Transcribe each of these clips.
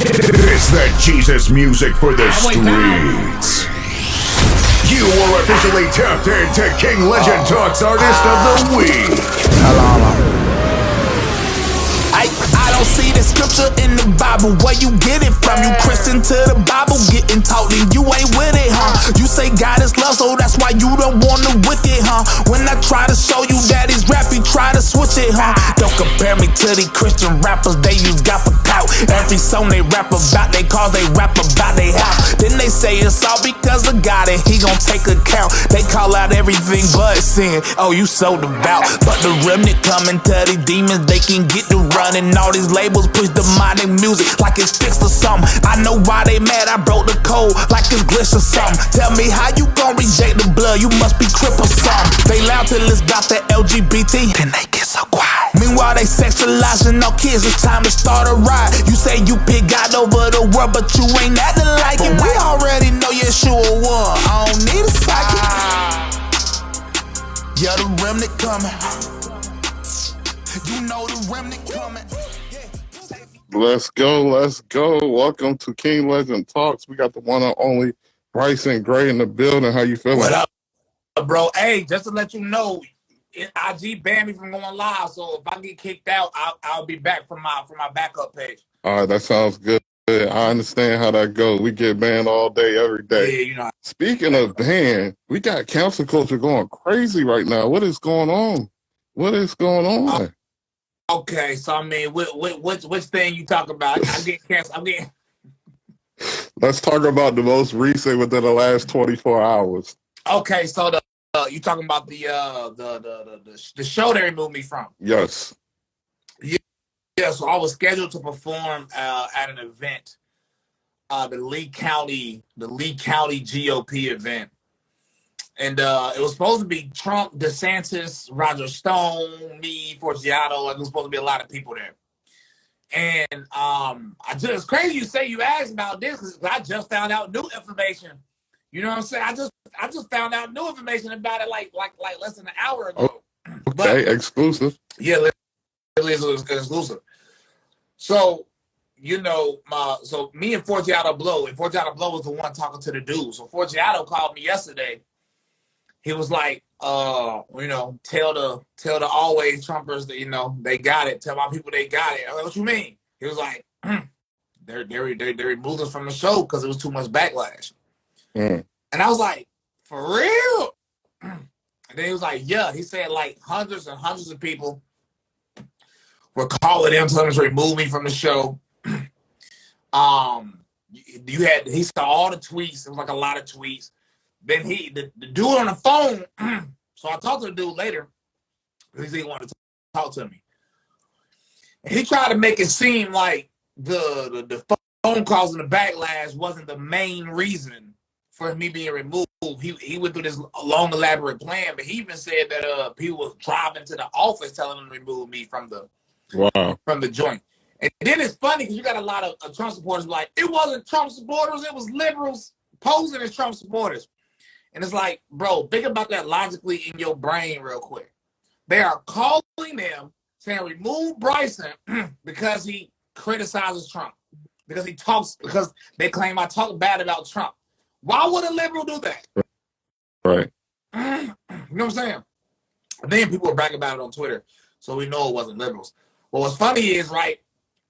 It's the Jesus music for the streets. You are officially tapped into King Legend Talks Artist of the Week. I don't see the scripture in the Bible. Where you get it from? You Christian to the Bible, getting taught and you ain't with it, huh? You say God is love, so that's why you don't wanna with it, huh? When I try to show you that he's rap, you try to switch it, huh? Don't compare me to these Christian rappers, they use God for clout. Every song they rap about they cause they rap about they house. Then they say it's all because of God and he gon' take account. They call out everything but sin. Oh, you so devout. But the remnant coming to these demons, they can get to running. All these labels push demonic music like it's fixed or something. I know why they mad, I broke the code like it's glitch or something. Tell me how you gon' reject the blood, you must be crip or something. They loud till it's about the LGBT, then they get so quiet. Meanwhile they sexualizing all kids, it's time to start a riot. You say you pick God over the world, but you ain't acting like it. We already know Yeshua won, I don't need a psychic. Yeah, the remnant coming. You know the remnant coming. Let's go. Welcome to King Legend Talks. We got the one and only Bryson Gray in the building. How you feeling? What up, bro? Hey, just to let you know, IG banned me from going live, so if I get kicked out, I'll be back from my backup page. All right, that sounds good. I understand how that goes. We get banned all day, every day. Yeah, you know. Speaking of banned, we got cancel culture going crazy right now. What is going on? Okay, so I mean, which thing you talk about? I get canceled. Let's talk about the most recent within the last 24 hours. Okay, so you talking about the show they removed me from? Yes. Yeah. So I was scheduled to perform at an event, the Lee County GOP event. And it was supposed to be Trump, DeSantis, Roger Stone, me, Forgiato. Like, it was supposed to be a lot of people there. And it's crazy you say you asked about this because I just found out new information. You know what I'm saying? I just found out new information about it like less than an hour ago. Okay, but, exclusive. Yeah, it's exclusive. So, you know, so me and Forgiato Blow was the one talking to the dude. So Forgiato called me yesterday. He was like, you know, tell the always Trumpers that, you know, they got it. Tell my people they got it. I was like, what you mean? He was like, they removed us from the show because it was too much backlash. And I was like, for real? And then he was like, yeah. He said like hundreds and hundreds of people were calling him, telling him to remove me from the show. He saw all the tweets. It was like a lot of tweets. Then the dude on the phone, so I talked to the dude later because he wanted to talk to me. And he tried to make it seem like the phone calls and the backlash wasn't the main reason for me being removed. He went through this long, elaborate plan, but he even said that people was driving to the office telling him to remove me from the joint. And then it's funny because you got a lot of Trump supporters like, it wasn't Trump supporters, it was liberals posing as Trump supporters. And it's like, bro, think about that logically in your brain real quick. They are calling them saying remove Bryson because he criticizes Trump. Because they claim I talk bad about Trump. Why would a liberal do that? Right. You know what I'm saying? And then people were bragging about it on Twitter, so we know it wasn't liberals. But what's funny is, right,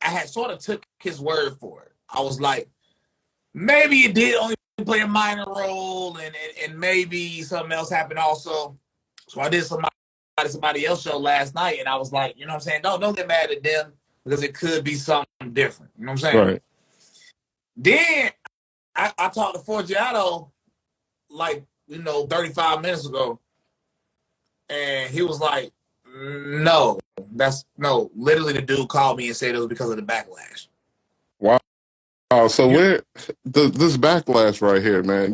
I had sort of took his word for it. I was like, maybe it did only play a minor role, and maybe something else happened also. So I did somebody else show last night, and I was like, you know what I'm saying? Don't get mad at them because it could be something different. You know what I'm saying? Right. Then I talked to Forgiato like, 35 minutes ago, and he was like, no, literally the dude called me and said it was because of the backlash. Wow. So this backlash right here, man,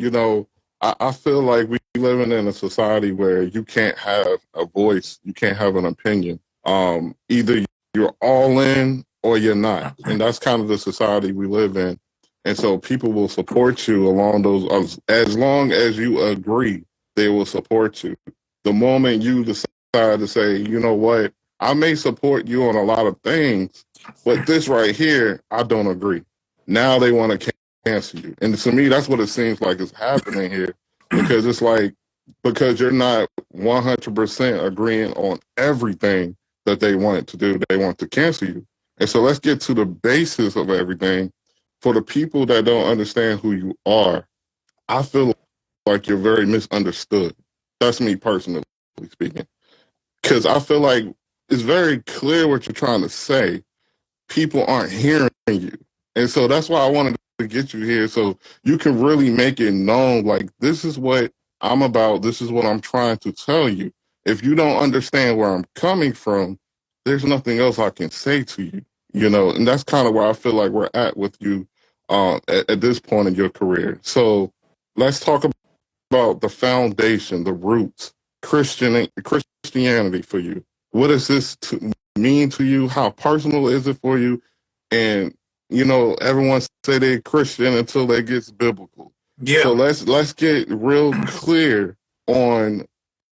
I feel like we living in a society where you can't have a voice, you can't have an opinion. Either you're all in or you're not. And that's kind of the society we live in. And so people will support you along those, as long as you agree, they will support you. The moment you decide to say, you know what, I may support you on a lot of things, but this right here, I don't agree. Now they want to cancel you. And to me, that's what it seems like is happening here, because it's like, because you're not 100% agreeing on everything that they want to do, they want to cancel you. And so let's get to the basis of everything. For the people that don't understand who you are, I feel like you're very misunderstood. That's me personally speaking. Because I feel like it's very clear what you're trying to say. People aren't hearing you. And so that's why I wanted to get you here, so you can really make it known, like, this is what I'm about. This is what I'm trying to tell you. If you don't understand where I'm coming from, there's nothing else I can say to you, you know? And that's kind of where I feel like we're at with you at this point in your career. So let's talk about the foundation, the roots, Christianity for you. What does this mean to you? How personal is it for you? And you know, everyone say they're Christian until they gets biblical. Yeah. So let's get real clear on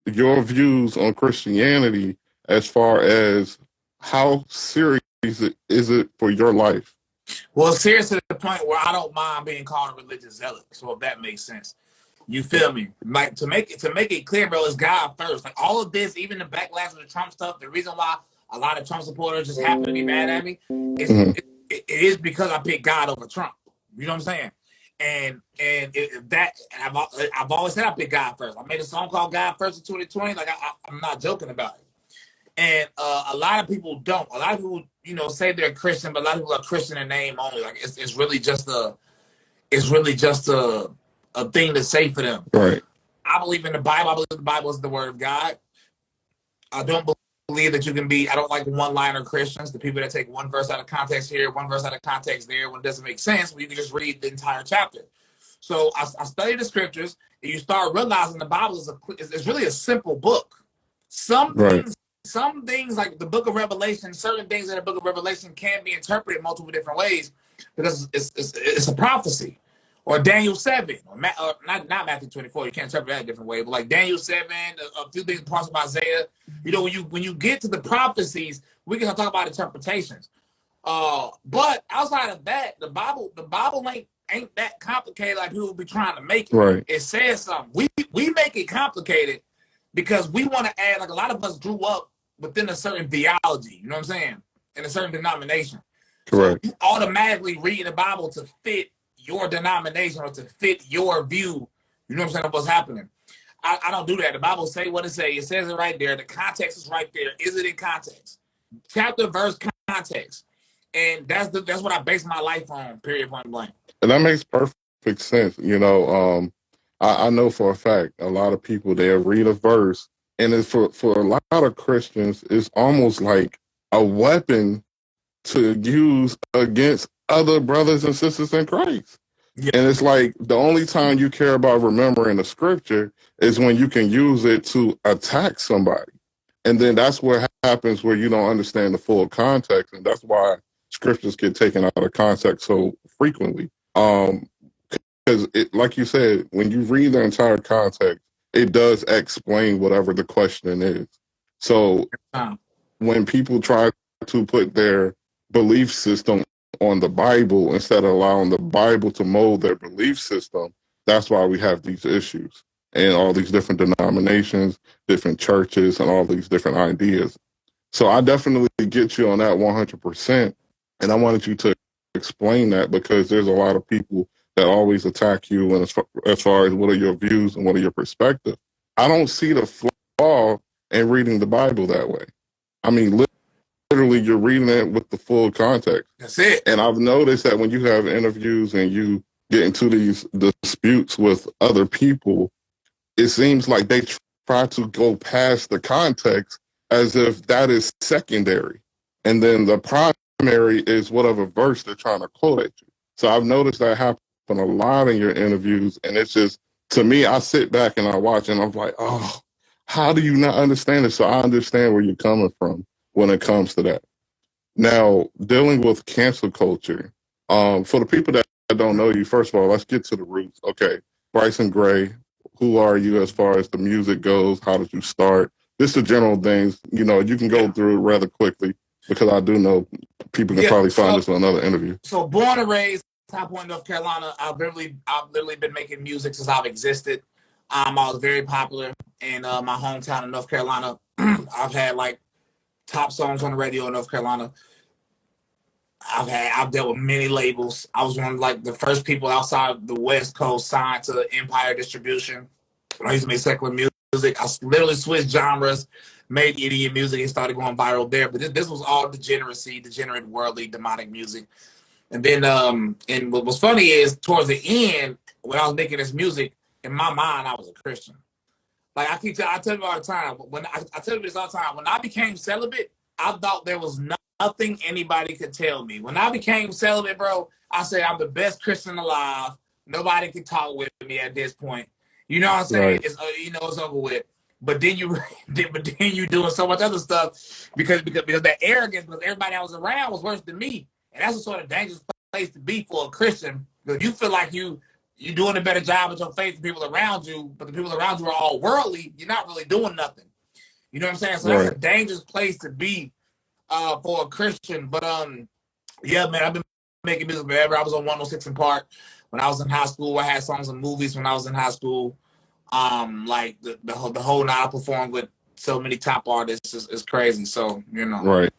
your views on Christianity, as far as how serious is it for your life? Well, serious to the point where I don't mind being called a religious zealot. So if that makes sense. You feel me? Like, to make it clear, bro, it's God first. Like, all of this, even the backlash of the Trump stuff, the reason why a lot of Trump supporters just happen to be mad at me is it is because I picked God over Trump. You know what I'm saying? And I've always said I picked God first. I made a song called God First in 2020. Like, I'm not joking about it. And a lot of people don't. A lot of people, you know, say they're Christian, but a lot of people are Christian in name only. Like, it's really just a thing to say for them. Right. I believe in the Bible. I believe the Bible is the word of God. I don't believe that you can be, I don't like one-liner Christians, the people that take one verse out of context here, one verse out of context there, when it doesn't make sense, when you can just read the entire chapter. So I study the scriptures, and you start realizing the Bible is really a simple book. Some things like the book of Revelation, certain things in the book of Revelation can be interpreted multiple different ways, because it's a prophecy. Or Daniel 7, or not Matthew 24. You can't interpret that a different way. But like Daniel 7, a few things, parts of Isaiah. You know, when you get to the prophecies, we can talk about interpretations. But outside of that, the Bible ain't that complicated like people be trying to make it. Right. It says something. We make it complicated because we want to add, like, a lot of us grew up within a certain theology. You know what I'm saying? In a certain denomination. Correct. So you automatically read the Bible to fit your denomination or to fit your view, you know what I'm saying, of what's happening. I don't do that. The Bible say what it say. It says it right there. The context is right there. Is it in context? Chapter, verse, context. And that's what I base my life on, period, point blank. And that makes perfect sense. You know, I know for a fact a lot of people, they'll read a verse, and it's for a lot of Christians, it's almost like a weapon to use against other brothers and sisters in Christ. Yeah. And it's like the only time you care about remembering the scripture is when you can use it to attack somebody. And then that's what happens, where you don't understand the full context. And that's why scriptures get taken out of context so frequently. Because like you said, when you read the entire context, it does explain whatever the question is. So when people try to put their belief system on the Bible instead of allowing the Bible to mold their belief system, that's why we have these issues and all these different denominations, different churches, and all these different ideas. So I definitely get you on that 100%. And I wanted you to explain that, because there's a lot of people that always attack you, and as far as what are your views and what are your perspective. I don't see the flaw in reading the Bible that way. I mean, literally, you're reading it with the full context. That's it. And I've noticed that when you have interviews and you get into these disputes with other people, it seems like they try to go past the context as if that is secondary. And then the primary is whatever verse they're trying to quote at you. So I've noticed that happen a lot in your interviews. And it's just, to me, I sit back and I watch and I'm like, oh, how do you not understand it? So I understand where you're coming from when it comes to that. Now, dealing with cancel culture, for the people that don't know you, first of all, let's get to the roots. Okay, Bryson Gray, who are you as far as the music goes? How did you start? Just the general things, you know, you can go through rather quickly, because I do know people can probably find this in another interview. So born and raised High Point, North Carolina. I've literally been making music since I've existed. I was very popular in my hometown of North Carolina. I've had like top songs on the radio in North Carolina. I've dealt with many labels. I was one of like the first people outside the West Coast signed to Empire Distribution. When I used to make secular music, I literally switched genres, made idiot music, and started going viral there. But this was all degenerate, worldly, demonic music. And then, and what was funny is towards the end, when I was making this music, in my mind, I was a Christian. Like I tell you all the time, I tell you this all the time, when I became celibate, I thought there was nothing anybody could tell me. When I became celibate, bro, I say I'm the best Christian alive. Nobody can talk with me at this point. You know what I'm saying? Right. It's it's over with. But then you doing so much other stuff because that arrogance, because everybody I was around was worse than me. And that's a sort of dangerous place to be for a Christian. Because you feel like you're doing a better job with your faith than people around you, but the people around you are all worldly, you're not really doing nothing. You know what I'm saying? So that's a dangerous place to be for a Christian. But yeah, man, I've been making music forever. I was on 106 in Park when I was in high school. I had songs and movies when I was in high school. Like the whole night I performed with so many top artists is crazy. So, you know. Right.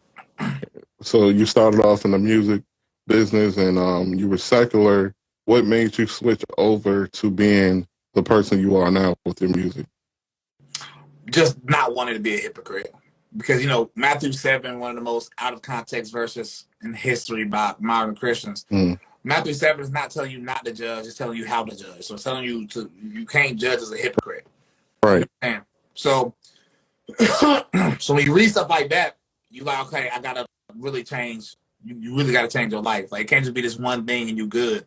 So you started off in the music business and you were secular. What made you switch over to being the person you are now with your music? Just not wanting to be a hypocrite. Because, you know, Matthew 7, one of the most out of context verses in history by modern Christians. Matthew 7 is not telling you not to judge, it's telling you how to judge. So it's telling you you can't judge as a hypocrite. Right. So so when you read stuff like that, you like, okay, I gotta really change. You really gotta change your life. Like it can't just be this one thing and you good.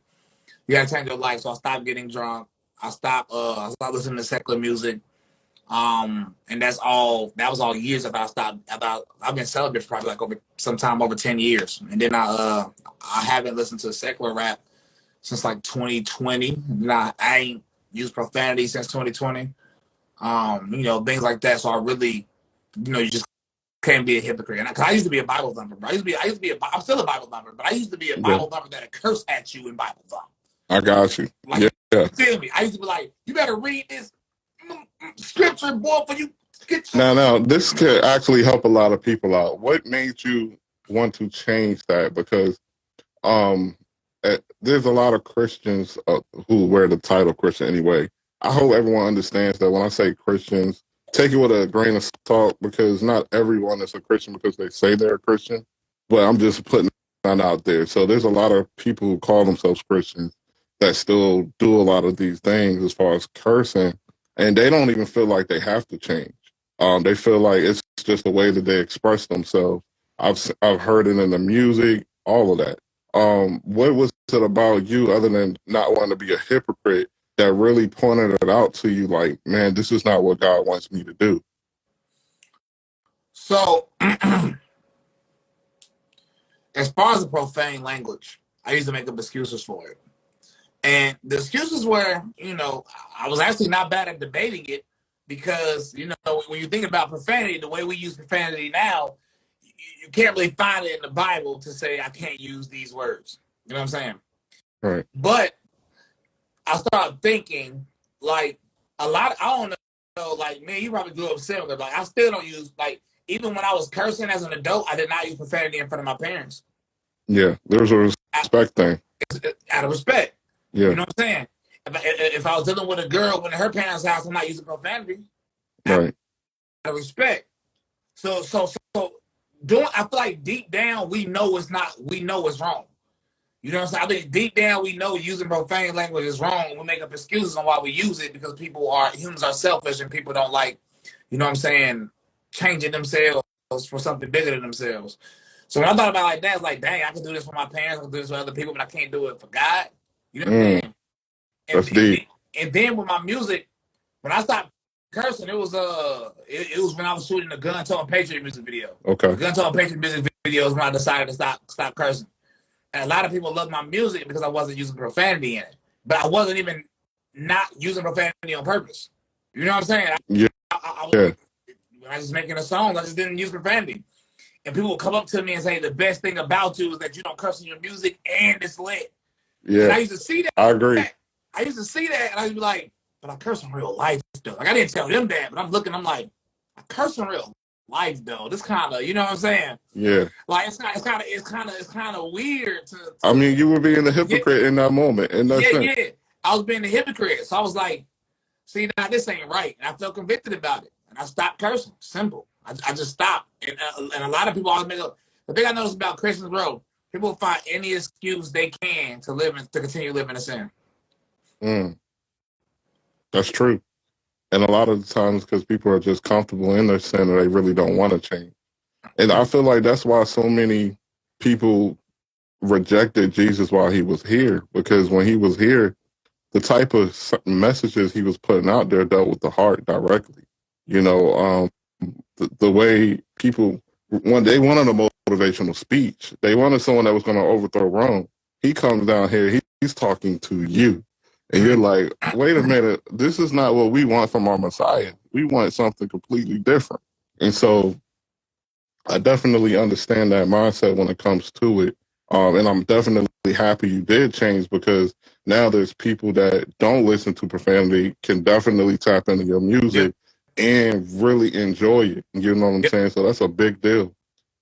You gotta change your life. So I stopped getting drunk. I stopped listening to secular music. And that was all years I've been celibate for probably like over 10 years. And then I haven't listened to secular rap since like 2020. I ain't used profanity since 2020. You know, things like that. So I really, you know, you just can't be a hypocrite. Cause I used to be a Bible thumper, bro. I'm still a Bible thumper, but I used to be a Bible thumper that'd curse at you in Bible thump. I got you. Like, you feel me? I used to be like, you better read this scripture, boy, for you. Now, this could actually help a lot of people out. What made you want to change that? Because there's a lot of Christians who wear the title Christian anyway. I hope everyone understands that when I say Christians, take it with a grain of salt because not everyone is a Christian because they say they're a Christian. But I'm just putting that out there. So there's a lot of people who call themselves Christians that still do a lot of these things as far as cursing. And they don't even feel like they have to change. They feel like it's just the way that they express themselves. I've heard it in the music, all of that. What was it about you, other than not wanting to be a hypocrite, that really pointed it out to you? Like, man, this is not what God wants me to do. So, as far as the profane language, I used to make up excuses for it. And the excuses were, you know, I was actually not bad at debating it because, you know, when you think about profanity, the way we use profanity now, you can't really find it in the Bible to say I can't use these words. You know what I'm saying? Right. But I started thinking, like, I don't know, like, man, you probably grew up similar. Like, I still don't use, like, even when I was cursing as an adult, I did not use profanity in front of my parents. Yeah, there's a respect thing. Out of respect. Yeah. You know what I'm saying? If I was dealing with a girl in her parents' house, I'm not using profanity. Right. Out of respect. So I feel like deep down we know it's wrong. You know what I'm saying? I think deep down we know using profane language is wrong. We make up excuses on why we use it because humans are selfish and people don't like, you know what I'm saying, changing themselves for something bigger than themselves. So when I thought about it like that, it's like, dang, I can do this for my parents, I can do this for other people, but I can't do it for God. You know what I'm saying? That's deep. And then with my music, when I stopped cursing, it was when I was shooting the Gun Tone Patriot music video. Okay. The Gun Tone Patriot music video is when I decided to stop cursing. And a lot of people love my music because I wasn't using profanity in it. But I wasn't even not using profanity on purpose. You know what I'm saying? When I was just making a song, I just didn't use profanity. And people would come up to me and say, the best thing about you is that you don't curse in your music and it's lit. Yeah, I used to see that. I agree. I used to see that, and I'd be like, but I curse in real life, though. Like, I didn't tell them that, but I'm looking, I'm like, I curse in real life, though. This kind of, you know what I'm saying? Yeah. Like, it's kind of weird I to mean, you were being a yeah, hypocrite in that moment, in that sense. yeah. I was being a hypocrite. So I was like, see, now this ain't right. And I felt convicted about it. And I stopped cursing. Simple. I just stopped. And a lot of people always make up. The thing I noticed about Christians, bro, people find any excuse they can to continue living in sin. Mm, that's true. And a lot of the times, because people are just comfortable in their sin, and they really don't want to change. And I feel like that's why so many people rejected Jesus while he was here, because when he was here, the type of messages he was putting out there dealt with the heart directly. You know, the way people, when they wanted a motivational speech, they wanted someone that was going to overthrow Rome. He comes down here, he's talking to you. And you're like, wait a minute, this is not what we want from our Messiah. We want something completely different. And so I definitely understand that mindset when it comes to it. And I'm definitely happy you did change, because now there's people that don't listen to profanity can definitely tap into your music and really enjoy it. You know what I'm saying? So that's a big deal.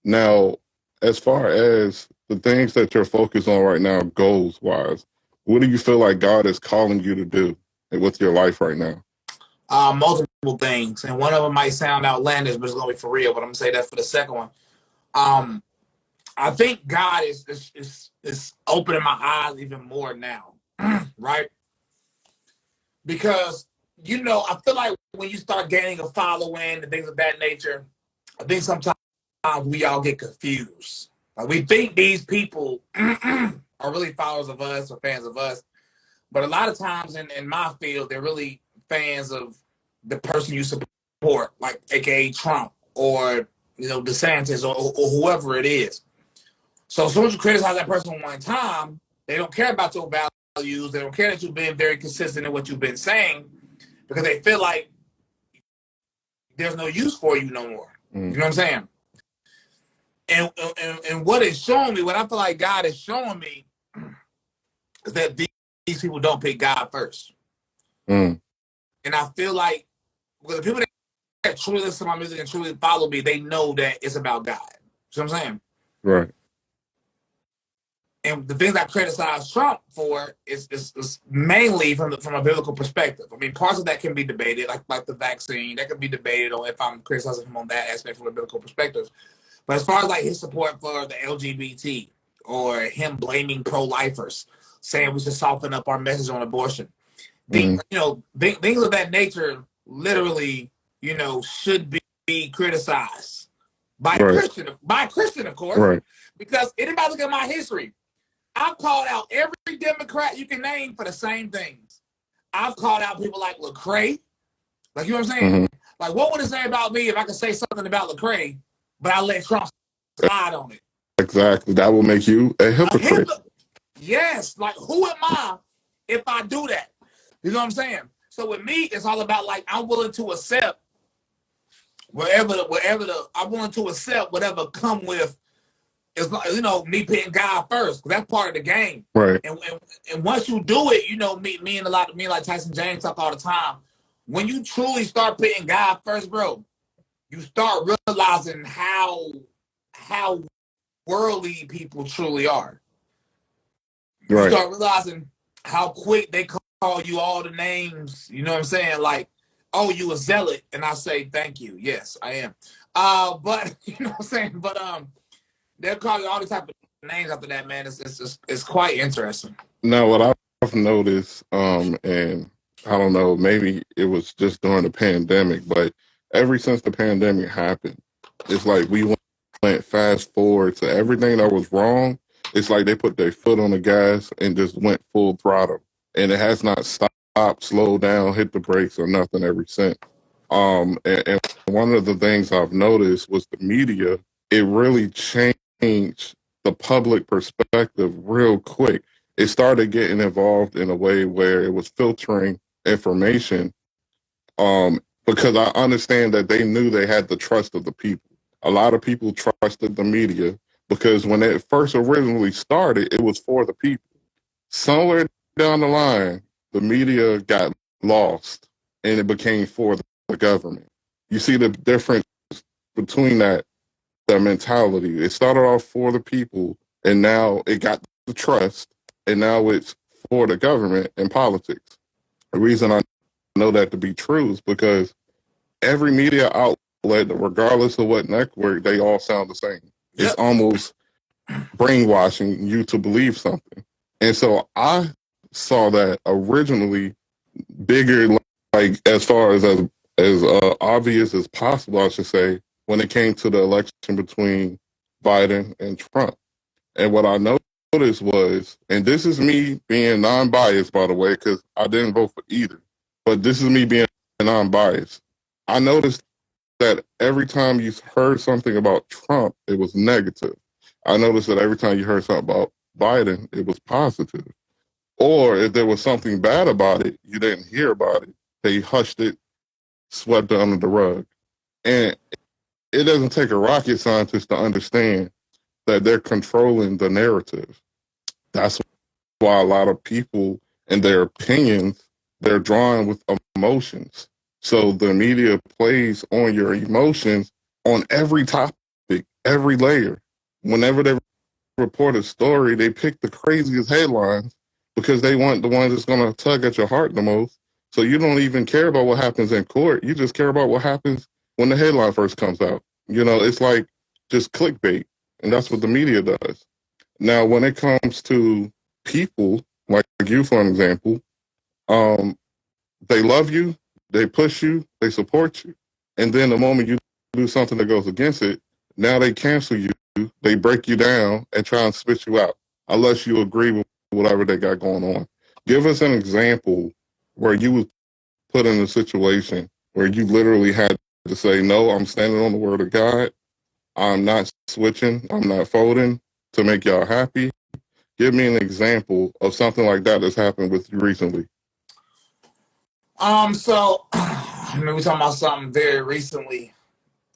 Now, as far as the things that you're focused on right now, goals wise, what do you feel like God is calling you to do with your life right now? Multiple things. And one of them might sound outlandish, but it's going to be for real. But I'm going to say that for the second one. I think God is opening my eyes even more now, right? Because, you know, I feel like when you start gaining a following and things of that nature, I think sometimes we all get confused. Like, we think these people are really followers of us or fans of us, but a lot of times in my field, they're really fans of the person you support, like AKA Trump or, you know, DeSantis or whoever it is. So as soon as you criticize that person one time, they don't care about your values. They don't care that you've been very consistent in what you've been saying, because they feel like there's no use for you no more. You know what I'm saying? And what it's showing me, what I feel like God is showing me, is that these people don't pick God first. And I feel like, because the people that truly listen to my music and truly follow me, they know that it's about God. You know what I'm saying? Right. And the things I criticize Trump for is mainly from a biblical perspective. I mean, parts of that can be debated, like the vaccine. That can be debated on if I'm criticizing him on that aspect from a biblical perspective. But as far as like his support for the LGBT or him blaming pro-lifers, saying we should soften up our message on abortion, you know, things of that nature literally, you know, should be criticized by a Christian, of course. Right. Because anybody look at my history, I've called out every Democrat you can name for the same things. I've called out people like Lecrae. Like, you know what I'm saying? Like, what would it say about me if I could say something about Lecrae, but I let Trump slide on it? Exactly. That will make you a hypocrite. Yes. Like, who am I if I do that? You know what I'm saying? So with me, it's all about, like, I'm willing to accept I'm willing to accept whatever come with, it's, you know, me putting God first, because that's part of the game. Right. And once you do it, you know, me and like Tyson James talk all the time. When you truly start putting God first, bro, you start realizing how worldly people truly are. You start realizing how quick they call you all the names. You know what I'm saying? Like, oh, you a zealot, and I say thank you. Yes, I am. But you know what I'm saying? But they'll call you all the type of names after that, man. It's quite interesting. Now, what I've noticed, and I don't know, maybe it was just during the pandemic, but ever since the pandemic happened, it's like we went fast forward to everything that was wrong. It's like they put their foot on the gas and just went full throttle, and it has not stopped, slowed down, hit the brakes or nothing ever since. And one of the things I've noticed was the media. It really changed the public perspective real quick. It started getting involved in a way where it was filtering information, because I understand that they knew they had the trust of the people. A lot of people trusted the media because when it first originally started, it was for the people. Somewhere down the line, the media got lost and it became for the government. You see the difference between that mentality. It started off for the people, and now it got the trust, and now it's for the government and politics. The reason I know that to be true is because every media outlet, regardless of what network, they all sound the same. Yep. It's almost brainwashing you to believe something. And so I saw that originally bigger, like as far as obvious as possible, I should say, when it came to the election between Biden and Trump. And what I noticed was, and this is me being non-biased, by the way, because I didn't vote for either, but this is me being non-biased. I noticed that every time you heard something about Trump, it was negative. I noticed that every time you heard something about Biden, it was positive. Or if there was something bad about it, you didn't hear about it. They hushed it, swept it under the rug. And it doesn't take a rocket scientist to understand that they're controlling the narrative. That's why a lot of people and their opinions, they're drawn with emotions. So the media plays on your emotions on every topic, every layer. Whenever they report a story, they pick the craziest headlines because they want the one that's going to tug at your heart the most. So you don't even care about what happens in court. You just care about what happens when the headline first comes out. You know, it's like just clickbait. And that's what the media does. Now, when it comes to people, like you, for an example, they love you, they push you, they support you. And then the moment you do something that goes against it, now they cancel you, they break you down and try and spit you out, unless you agree with whatever they got going on. Give us an example where you was put in a situation where you literally had to say, no, I'm standing on the word of God. I'm not switching. I'm not folding to make y'all happy. Give me an example of something like that that's happened with you recently. So I mean, we're talking about something very recently.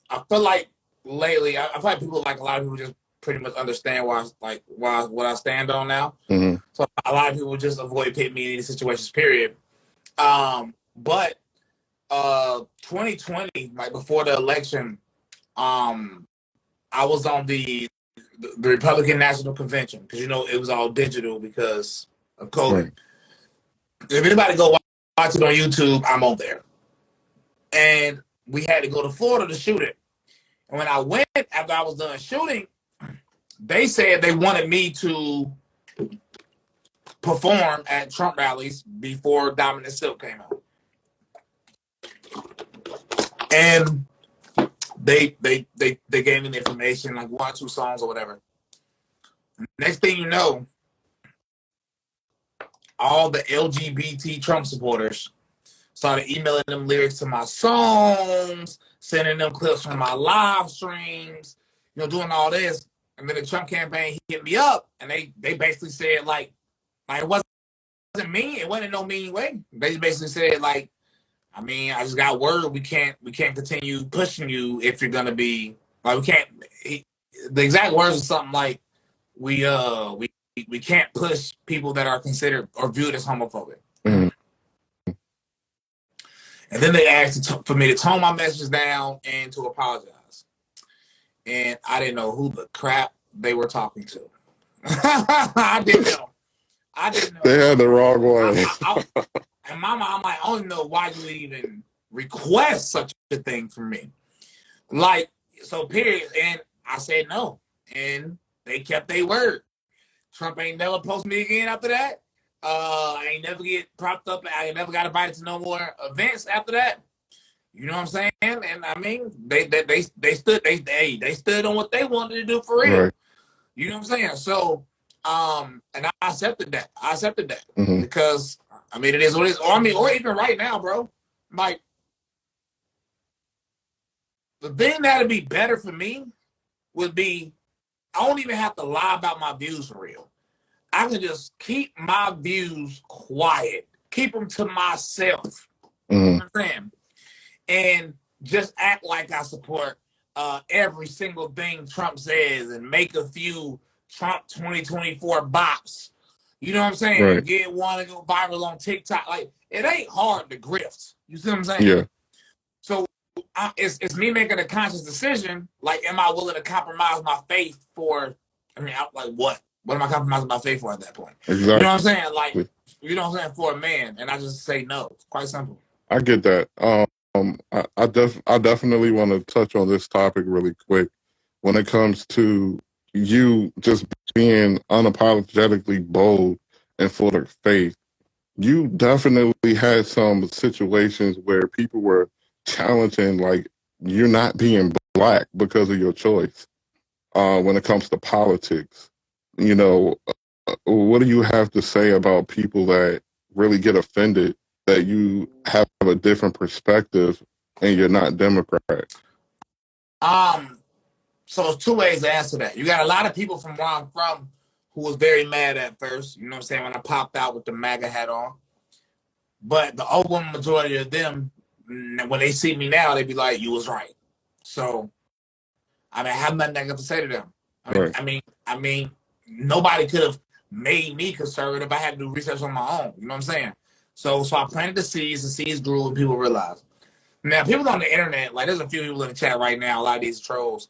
I feel like lately, I feel like people, like a lot of people, just pretty much understand why what I stand on now. Mm-hmm. So a lot of people just avoid putting me in any situations. Period. But 2020, like before the election, I was on the Republican National Convention because, you know, it was all digital because of COVID. Right. If anybody go watch it on YouTube, I'm on there. And we had to go to Florida to shoot it. And when I went, after I was done shooting, they said they wanted me to perform at Trump rallies before Dominant Silk came out. And they gave me the information, like 1 or 2 songs or whatever. Next thing you know, all the LGBT Trump supporters started emailing them lyrics to my songs, sending them clips from my live streams, you know, doing all this. And then the Trump campaign hit me up, and they basically said, like it wasn't mean. It wasn't in no mean way. They basically said, like, I mean, I just got word we can't continue pushing you if you're gonna be like, we can't. The exact words are something like, we can't push people that are considered or viewed as homophobic. Mm-hmm. And then they asked for me to tone my messages down and to apologize. And I didn't know who the crap they were talking to. I didn't know. They had the wrong way. And Mama, I'm like, I don't know why you would even request such a thing from me. Like, so period. And I said no. And they kept their word. Trump ain't never post me again after that. I ain't never get propped up. I ain't never got invited to no more events after that. You know what I'm saying? And I mean, they stood on what they wanted to do for real. Right. You know what I'm saying? So, and I accepted that. Mm-hmm. Because I mean, it is what it is. Or I mean, or even right now, bro. Like, the thing that'd be better for me would be, I don't even have to lie about my views for real. I can just keep my views quiet, keep them to myself. Mm-hmm. You know what I'm saying? And just act like I support every single thing Trump says and make a few Trump 2024 bops You know what I'm saying? Right. And get one and go viral on TikTok. Like, it ain't hard to grift. You see what I'm saying? Yeah. So it's me making a conscious decision. Like, am I willing to compromise my faith for? I mean, like what? What am I compromising my faith for at that point? Exactly. You know what I'm saying? Like, you know what I'm saying? For a man, and I just say no. It's quite simple. I get that. I definitely want to touch on this topic really quick when it comes to you just being unapologetically bold and full of faith. You definitely had some situations where people were challenging, like, you're not being black because of your choice. When it comes to politics, you know, what do you have to say about people that really get offended that you have a different perspective and you're not Democrat? So there's two ways to answer that. You got a lot of people from where I'm from who was very mad at first. You know what I'm saying? When I popped out with the MAGA hat on. But the overwhelming majority of them, when they see me now, they be like, "You was right." So, I mean, I have nothing negative to say to them. I mean, nobody could have made me conservative. I had to do research on my own. You know what I'm saying? So I planted the seeds grew, and people realized. Now, people on the internet, like, there's a few people in the chat right now. A lot of these trolls.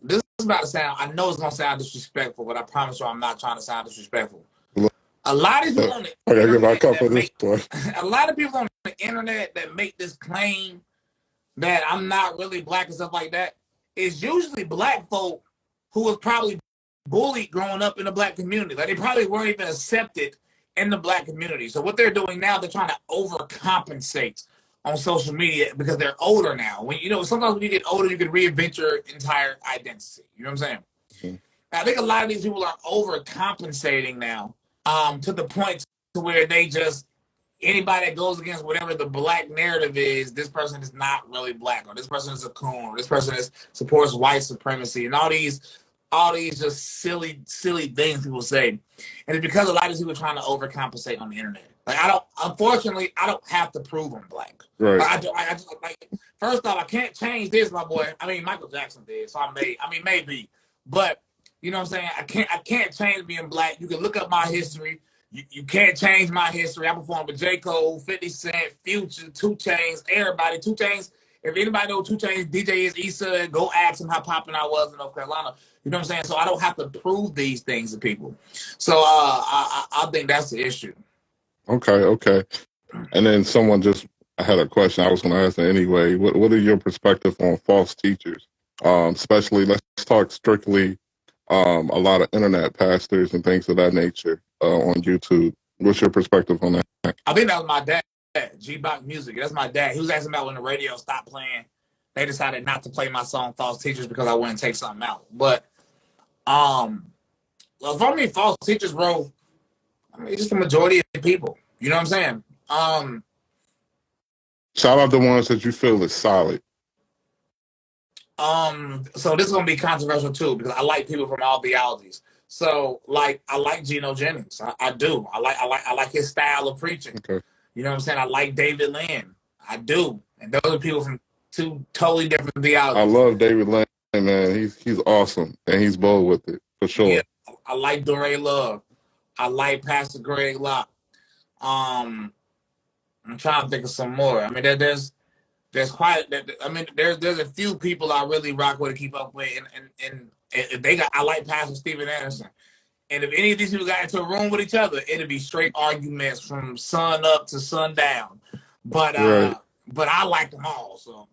This is about to sound. I know it's gonna sound disrespectful, but I promise you, I'm not trying to sound disrespectful. A lot of people on the internet a lot of people on the internet that make this claim that I'm not really black and stuff like that is usually black folk who was probably bullied growing up in the black community. Like, they probably weren't even accepted in the black community. So what they're doing now, they're trying to overcompensate on social media because they're older now. When sometimes when you get older, you can reinvent your entire identity. You know what I'm saying? Mm-hmm. I think a lot of these people are overcompensating now. To the point to where they just, anybody that goes against whatever the black narrative is, this person is not really black, or this person is a coon, or this person supports white supremacy, and all these just silly things people say. And it's because a lot of these people are trying to overcompensate on the internet. Like, unfortunately, I don't have to prove I'm black. Right. I just, like, first off, I can't change this, my boy. I mean, Michael Jackson did, so maybe, but you know what I'm saying? I can't change being black. You can look up my history. You can't change my history. I performed with J. Cole, 50 Cent, Future, 2 Chainz, everybody. 2 Chainz. If anybody knows 2 Chainz, DJ is Issa, go ask him how popping I was in North Carolina. You know what I'm saying? So I don't have to prove these things to people. So I think that's the issue. Okay. And then I had a question I was going to ask anyway. What are your perspective on false teachers? Especially, let's talk strictly a lot of internet pastors and things of that nature on YouTube. What's your perspective on that? I think that was my dad, G-Bop Music. That's my dad. He was asking about when the radio stopped playing. They decided not to play my song "False Teachers" because I wouldn't take something out. But for me, false teachers, bro, it's just the majority of people. You know what I'm saying? Shout out the ones that you feel is solid. So this is gonna be controversial too, because I like people from all theologies. So, like, I like Geno Jennings. I do. I like his style of preaching. Okay. You know what I'm saying? I like David Lynn. I do. And those are people from 2 totally different theologies. I love David Lynn, man. He's awesome, and he's bold with it, for sure. Yeah, I like Dore Love. I like Pastor Greg Locke. I'm trying to think of some more. I mean, there's quite. I mean, there's a few people I really rock with and keep up with, and I like Pastor Steven Anderson. And if any of these people got into a room with each other, it'd be straight arguments from sun up to sundown. But right. But I like them all. So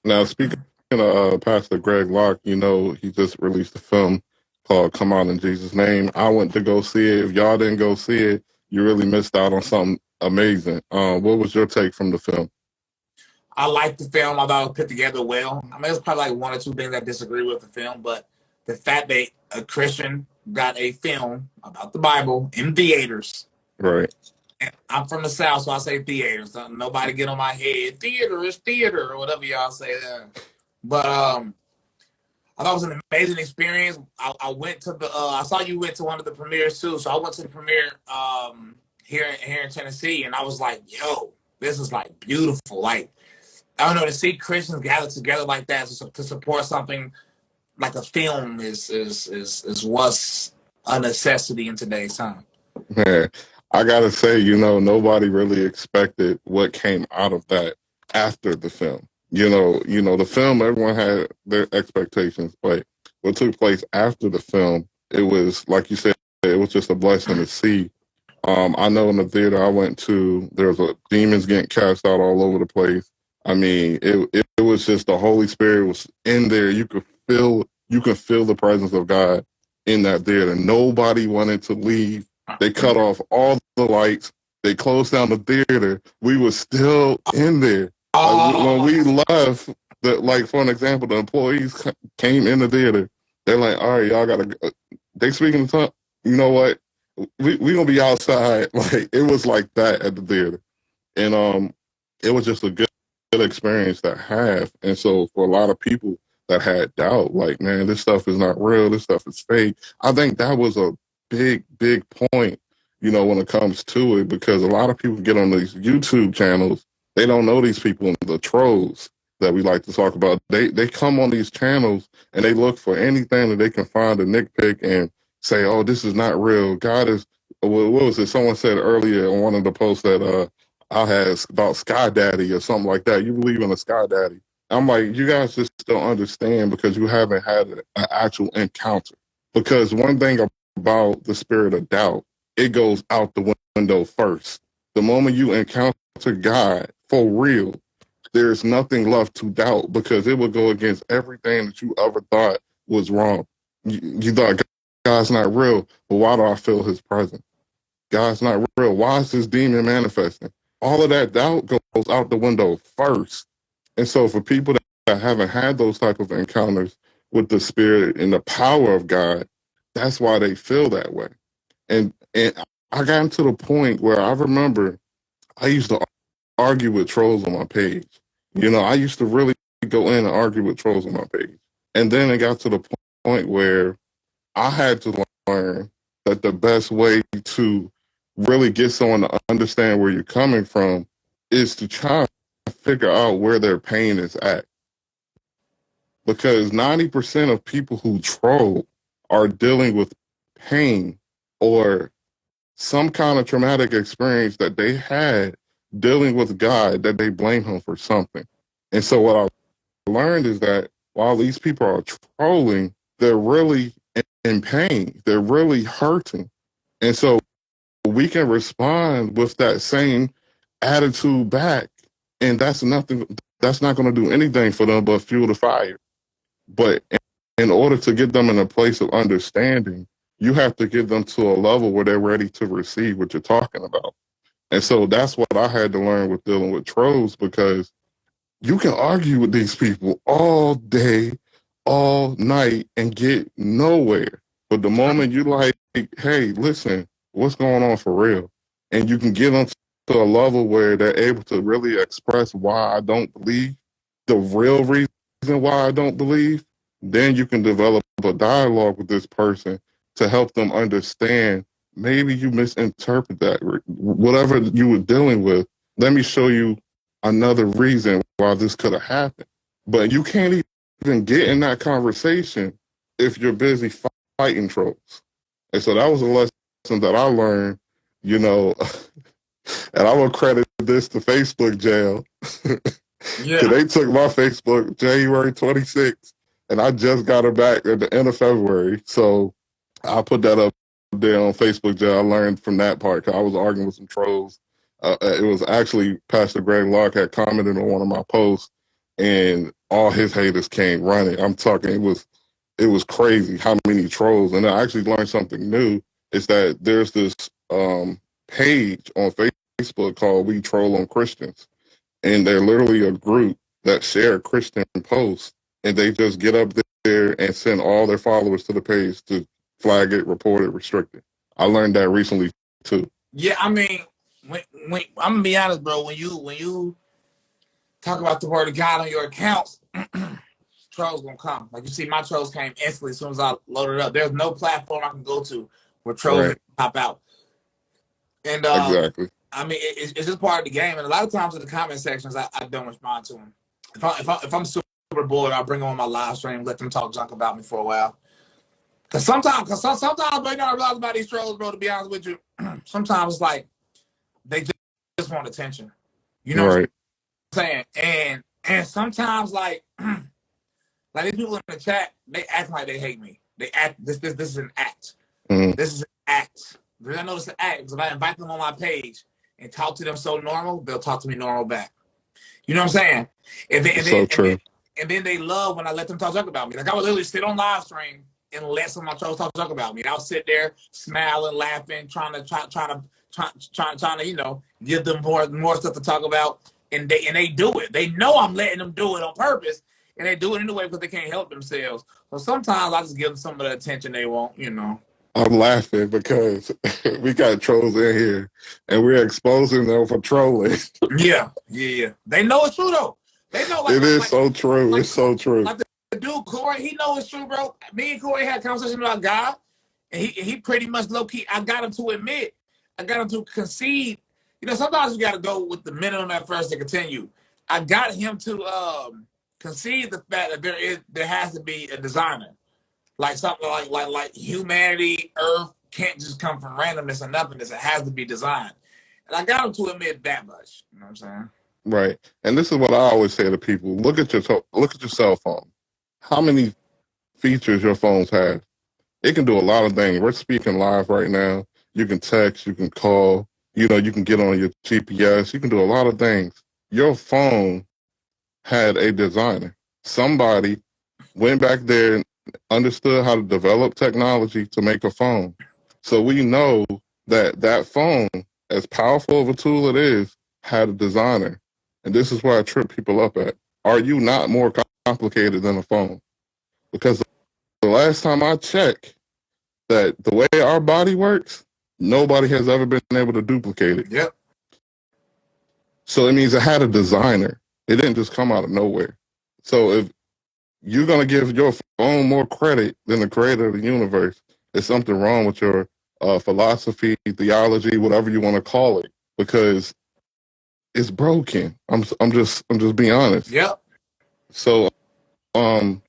now, speaking of Pastor Greg Locke, you know, he just released a film called "Come On in Jesus' Name." I went to go see it. If y'all didn't go see it, you really missed out on something amazing. What was your take from the film? I liked the film. I thought it was put together well. I mean, there's probably like 1 or 2 things I disagree with the film, but the fact that a Christian got a film about the Bible in theaters. Right. And I'm from the South, so I say theaters. Nobody get on my head. Theater is theater, or whatever y'all say there. But I thought it was an amazing experience. I went to I saw you went to one of the premieres too, so I went to the premiere here in Tennessee, and I was like, yo, this is like beautiful. Like, I don't know, to see Christians gather together like that to support something like a film is what's a necessity in today's time. Man, I gotta say, nobody really expected what came out of that after the film. The film, everyone had their expectations, but what took place after the film, it was like you said, it was just a blessing to see. I know in the theater I went to, there was demons getting cast out all over the place. I mean, it was just the Holy Spirit was in there. You could feel the presence of God in that theater. Nobody wanted to leave. They cut off all the lights. They closed down the theater. We were still in there. Like when we left, like for an example, the employees came in the theater. They're like, "All right, y'all gotta." They speaking tongue. You know what? We gonna be outside. Like it was like that at the theater, and it was just a good experience to have. And so for a lot of people that had doubt, like, man, this stuff is not real. This stuff is fake. I think that was a big point, when it comes to it, because a lot of people get on these YouTube channels. They don't know these people, the trolls that we like to talk about. They come on these channels and they look for anything that they can find a nitpick and say, oh, this is not real. God is, what was it? Someone said earlier on one of the posts that I had about Sky Daddy or something like that. You believe in a Sky Daddy. I'm like, you guys just don't understand because you haven't had an actual encounter. Because one thing about the spirit of doubt, it goes out the window first. The moment you encounter God for real, there's nothing left to doubt because it will go against everything that you ever thought was wrong. You thought God's not real, but why do I feel his presence? God's not real. Why is this demon manifesting? All of that doubt goes out the window first. And so for people that haven't had those type of encounters with the spirit and the power of God, that's why they feel that way. And I got to the point where I remember I used to argue with trolls on my page. I used to really go in and argue with trolls on my page. And then it got to the point where I had to learn that the best way to really get someone to understand where you're coming from is to try to figure out where their pain is at. Because 90% of people who troll are dealing with pain or some kind of traumatic experience that they had dealing with God that they blame him for something. And so what I learned is that while these people are trolling, they're really in pain. They're really hurting. And so we can respond with that same attitude back. And that's not going to do anything for them but fuel the fire. But in order to get them in a place of understanding, you have to get them to a level where they're ready to receive what you're talking about. And so that's what I had to learn with dealing with trolls, because you can argue with these people all day, all night, and get nowhere. But the moment you like, hey, listen, what's going on for real? And you can get them to a level where they're able to really express why I don't believe, the real reason why I don't believe, then you can develop a dialogue with this person to help them understand. Maybe you misinterpret that. Whatever you were dealing with, let me show you another reason why this could have happened. But you can't even get in that conversation if you're busy fighting trolls. And so that was a lesson that I learned, and I will credit this to Facebook jail. Yeah. They took my Facebook January 26th, and I just got it back at the end of February. So I put that up there on Facebook jail. I learned from that part because I was arguing with some trolls. It was actually Pastor Greg Locke had commented on one of my posts, and all his haters came running. I'm talking, it was crazy how many trolls. And I actually learned something new, is that there's this page on Facebook called We Troll on Christians. And they're literally a group that share Christian posts, and they just get up there and send all their followers to the page to flag it, report it, restrict it. I learned that recently too. Yeah, I mean, when I'm gonna be honest, bro, when you talk about the word of God on your accounts, trolls gonna come. Like, you see, my trolls came instantly as soon as I loaded it up. There's no platform I can go to where trolls pop out. And exactly. I mean, it's just part of the game. And a lot of times in the comment sections, I don't respond to them. If I'm super bored, I'll bring them on my live stream, let them talk junk about me for a while. Cause sometimes, bro, I realize about these trolls, bro, to be honest with you, sometimes like they just want attention. You know Right. what I'm saying? And sometimes like these people in the chat, they act like they hate me. They act this is an act. Mm-hmm. This is an act. Because I know it's an act. Because if I invite them on my page and talk to them so normal, they'll talk to me normal back. You know what I'm saying? And then they love when I let them talk about me. Like I would literally sit on live stream and let someone talk about me. And I'll sit there smiling, laughing, trying to you know, give them more stuff to talk about. And they do it. They know I'm letting them do it on purpose. And they do it anyway because they can't help themselves. So sometimes I just give them some of the attention they want, you know. I'm laughing because we got trolls in here and we're exposing them for trolling. Yeah. They know it's true though. They know It is so true. It's so true. Like the dude Corey, he knows it's true, bro. Me and Corey had a conversation about God, and he pretty much low key. I got him to admit, I got him to concede. You know, sometimes you got to go with the minimum at first to continue. I got him to concede the fact that there has to be a designer, like something like humanity, Earth can't just come from randomness and nothingness. It has to be designed, and I got him to admit that much. You know what I'm saying? Right. And this is what I always say to people. Look at your cell phone. How many features your phones have? It can do a lot of things. We're speaking live right now. You can text, you can call, you know, you can get on your GPS. You can do a lot of things. Your phone had a designer. Somebody went back there and understood how to develop technology to make a phone. So we know that phone, as powerful of a tool it is, had a designer. And this is where I trip people up at. Are you not more complicated than a phone? Because the last time I checked, that the way our body works, nobody has ever been able to duplicate it. Yep. So it means it had a designer. It didn't just come out of nowhere. So if you're going to give your phone more credit than the creator of the universe, there's something wrong with your philosophy, theology, whatever you want to call it, because it's broken. I'm just being honest. Yep. So, do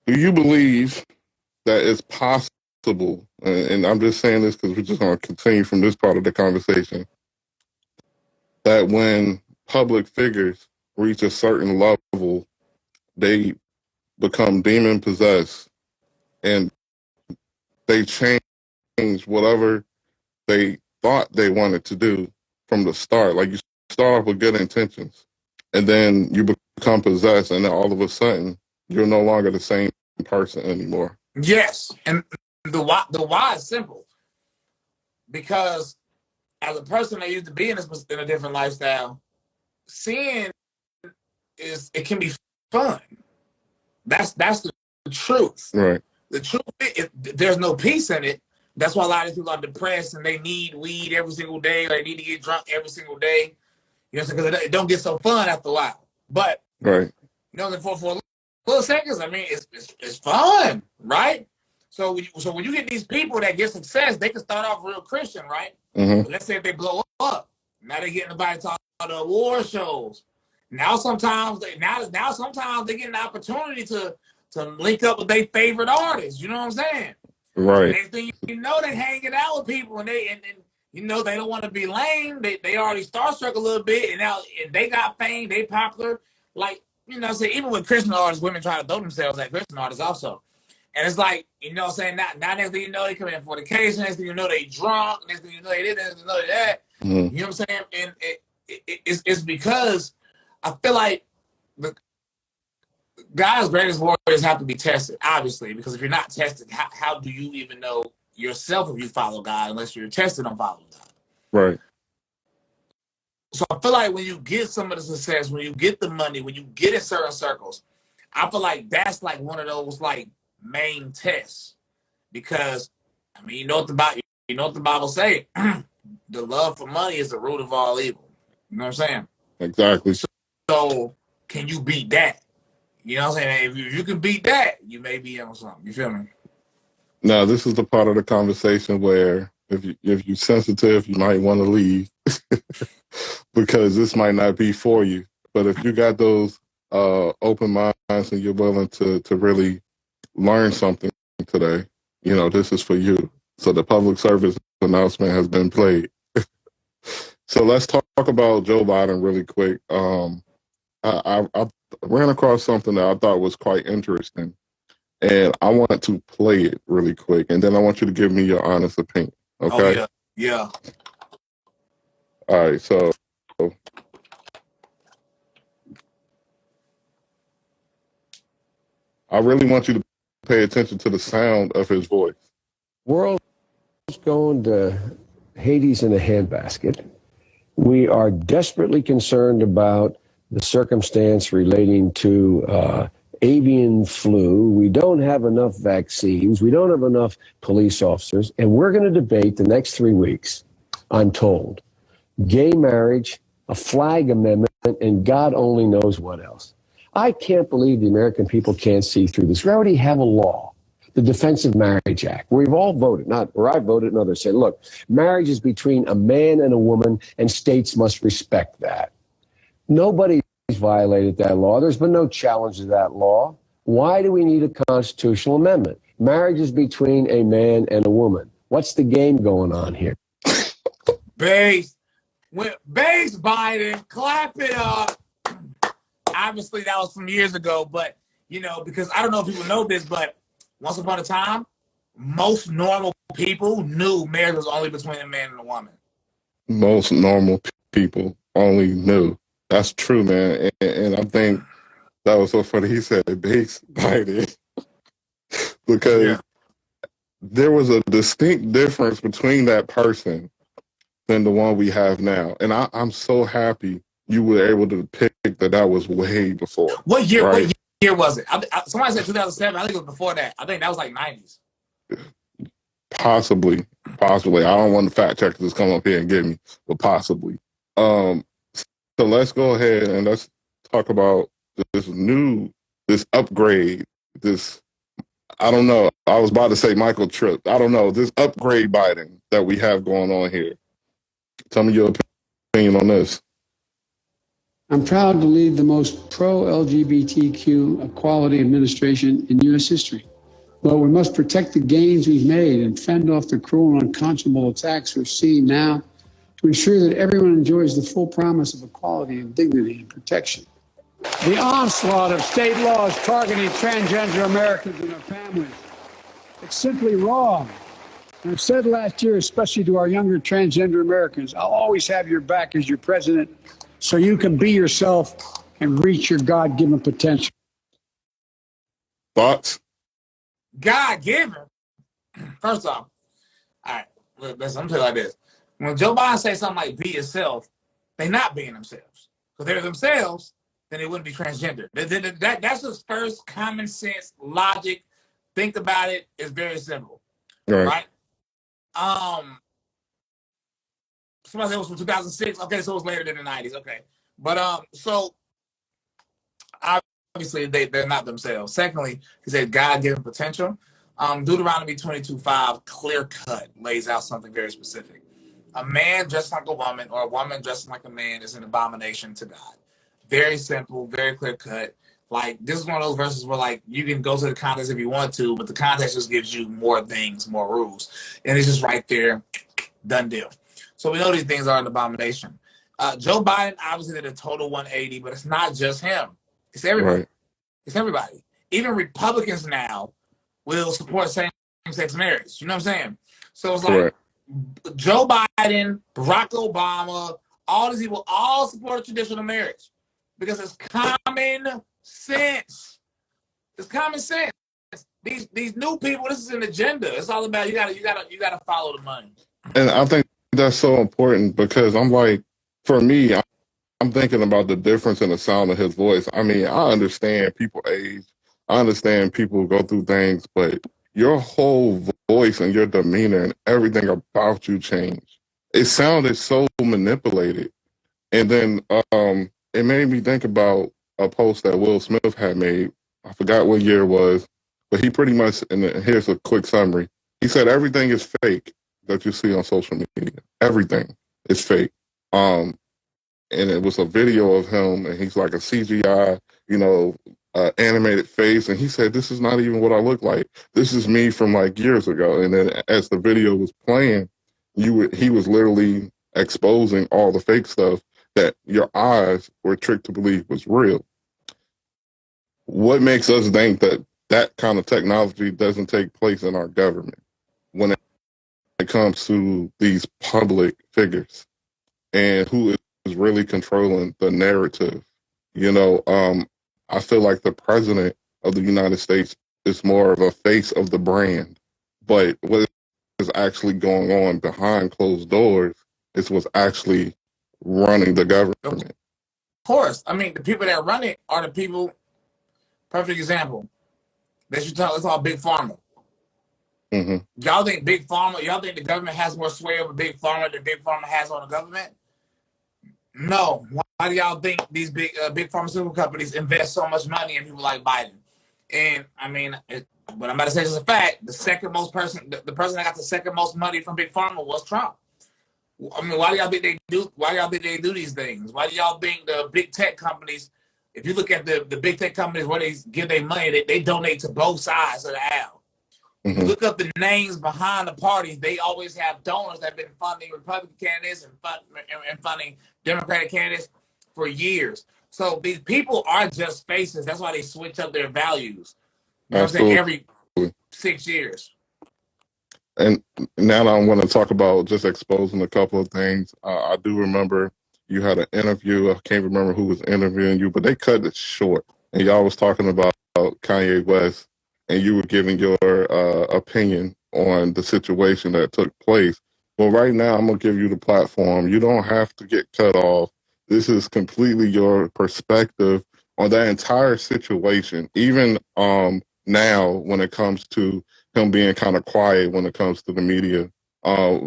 you believe that it's possible? And I'm just saying this because we're just going to continue from this part of the conversation. That when public figures reach a certain level, they become demon possessed, and they change whatever they thought they wanted to do from the start. Like you start off with good intentions, and then you become possessed, and then all of a sudden you're no longer the same person anymore. Yes, and the why is simple. Because as a person that used to be in a different lifestyle, sin it can be fun. That's the truth. Right. The truth is there's no peace in it. That's why a lot of people are depressed and they need weed every single day, or they need to get drunk every single day. You know, because it don't get so fun after a while. But right, you know, for a little seconds, I mean, it's fun, right? So when you get these people that get success, they can start off real Christian, right? Mm-hmm. But let's say if they blow up, now they get invited to all the award shows. Now sometimes they get an opportunity to link up with their favorite artists. You know what I'm saying? Right. Next thing you know, they hanging out with people, and you know they don't want to be lame. They already starstruck a little bit, and now they got fame, they popular. Like, you know, say even with Christian artists, women try to throw themselves at Christian artists also. And it's like, you know what I'm saying? Now next thing you know, they come in fornication. Next thing you know, they drunk. Next thing you know, they this. Next thing you know, they that. Mm-hmm. You know what I'm saying? And it's because I feel like God's greatest warriors have to be tested, obviously, because if you're not tested, how do you even know yourself if you follow God unless you're tested on following God? Right. So I feel like when you get some of the success, when you get the money, when you get in certain circles, I feel like that's like one of those like main tests, because I mean, you know what the Bible say? The love for money is the root of all evil. You know what I'm saying? Exactly. So can you beat that? You know what I'm saying? If you can beat that, you may be on something. You feel me? Now, this is the part of the conversation where if you're sensitive, you might want to leave because this might not be for you. But if you got those open minds and you're willing to really learn something today, you know, this is for you. So the public service announcement has been played. So let's talk about Joe Biden really quick. I ran across something that I thought was quite interesting, and I want to play it really quick, and then I want you to give me your honest opinion. Okay? Oh, yeah. All right, so I really want you to pay attention to the sound of his voice. World's going to Hades in a handbasket. We are desperately concerned about the circumstance relating to avian flu. We don't have enough vaccines. We don't have enough police officers. And we're going to debate the next 3 weeks, I'm told, gay marriage, a flag amendment, and God only knows what else. I can't believe the American people can't see through this. We already have a law, the Defense of Marriage Act, where we've all voted, or I voted and others said, look, marriage is between a man and a woman, and states must respect that. Nobody's violated that law. There's been no challenge to that law. Why do we need a constitutional amendment? Marriage is between a man and a woman. What's the game going on here? Base Biden, clap it up. Obviously, that was from years ago, but, because I don't know if people know this, but once upon a time, most normal people knew marriage was only between a man and a woman. Most normal people only knew. That's true, man. And I think that was so funny. He said base Biden because there was a distinct difference between that person than the one we have now. And I'm so happy you were able to pick that was way before. What year? Right? What year was it? Somebody said 2007. I think it was before that. I think that was like 90s. Possibly. I don't want the fact checkers to come up here and get me, but possibly. So let's go ahead and let's talk about this upgrade, I don't know. I was about to say Michael Tripp. I don't know. This upgrade Biden that we have going on here. Tell me your opinion on this. I'm proud to lead the most pro-LGBTQ equality administration in U.S. history. But we must protect the gains we've made and fend off the cruel and unconscionable attacks we're seeing now to ensure that everyone enjoys the full promise of equality and dignity and protection. The onslaught of state laws targeting transgender Americans and their families, it's simply wrong. And I've said last year, especially to our younger transgender Americans, I'll always have your back as your president so you can be yourself and reach your God-given potential. Thoughts? God-given? First off, all right, listen, I'm telling you like this. When Joe Biden says something like be yourself, they're not being themselves. Because they're themselves, then they wouldn't be transgender. That's just first common sense logic. Think about it. It's very simple. Right? Somebody said it was from 2006. Okay, so it was later than the 90s. Okay. But so obviously they're not themselves. Secondly, he said God-given potential. Deuteronomy 22:5, clear cut, lays out something very specific. A man dressed like a woman or a woman dressed like a man is an abomination to God. Very simple, very clear cut. Like, this is one of those verses where, like, you can go to the context if you want to, but the context just gives you more things, more rules. And it's just right there, done deal. So we know these things are an abomination. Joe Biden obviously did a total 180, but it's not just him. It's everybody. Right. It's everybody. Even Republicans now will support same-sex marriage. You know what I'm saying? So it's like Joe Biden, Barack Obama, all these people all support traditional marriage because it's common sense. It's common sense. These new people, this is an agenda. It's all about you gotta follow the money. And I think that's so important because I'm like, for me, I'm thinking about the difference in the sound of his voice. I mean, I understand people age. I understand people go through things, but your whole voice and your demeanor and everything about you changed. It sounded so manipulated. And then it made me think about a post that Will Smith had made. I forgot what year it was, but he pretty much, and here's a quick summary. He said everything is fake that you see on social media. Everything is fake. And it was a video of him, and he's like a CGI, animated face. And he said, this is not even what I look like. This is me from like years ago. And then as the video was playing, he was literally exposing all the fake stuff that your eyes were tricked to believe was real. What makes us think that that kind of technology doesn't take place in our government when it comes to these public figures and who is really controlling the narrative? I feel like the president of the United States is more of a face of the brand, but what is actually going on behind closed doors is what's actually running the government. Of course. I mean, the people that run it are the people. Perfect example. Let's talk Big Pharma. Mm-hmm. Y'all think Big Pharma, y'all think the government has more sway over Big Pharma than Big Pharma has on the government? No. Why do y'all think these big pharmaceutical companies invest so much money in people like Biden? And I mean, what I'm about to say is a fact. The person that got the second most money from Big Pharma was Trump. I mean, why do y'all think they do? Why do y'all think they do these things? Why do y'all think the big tech companies? If you look at the big tech companies where they give their money, they donate to both sides of the aisle. Mm-hmm. You look up the names behind the parties. They always have donors that have been funding Republican candidates and funding Democratic candidates for years. So these people are just faces. That's why they switch up their values. You know what I'm saying? Every 6 years. And now I want to talk about just exposing a couple of things. I do remember you had an interview. I can't remember who was interviewing you, but they cut it short. And y'all was talking about Kanye West, and you were giving your opinion on the situation that took place. Well, right now, I'm going to give you the platform. You don't have to get cut off. This is completely your perspective on that entire situation, even now when it comes to him being kind of quiet when it comes to the media.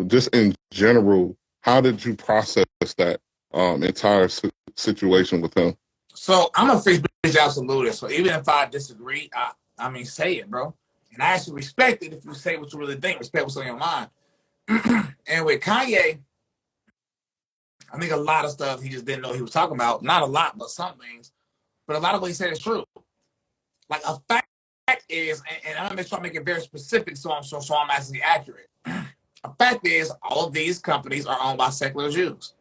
Just in general, how did you process that entire situation with him? So I'm a free speech absolutist. So even if I disagree, I mean, say it, bro. And I actually respect it if you say what you really think. Respect what's on your mind. And with Kanye, I think a lot of stuff he just didn't know he was talking about. Not a lot, but some things. But a lot of what he said is true. Like a fact is, and I'm gonna try to make it very specific, so I'm actually accurate. A fact is, all of these companies are owned by secular Jews.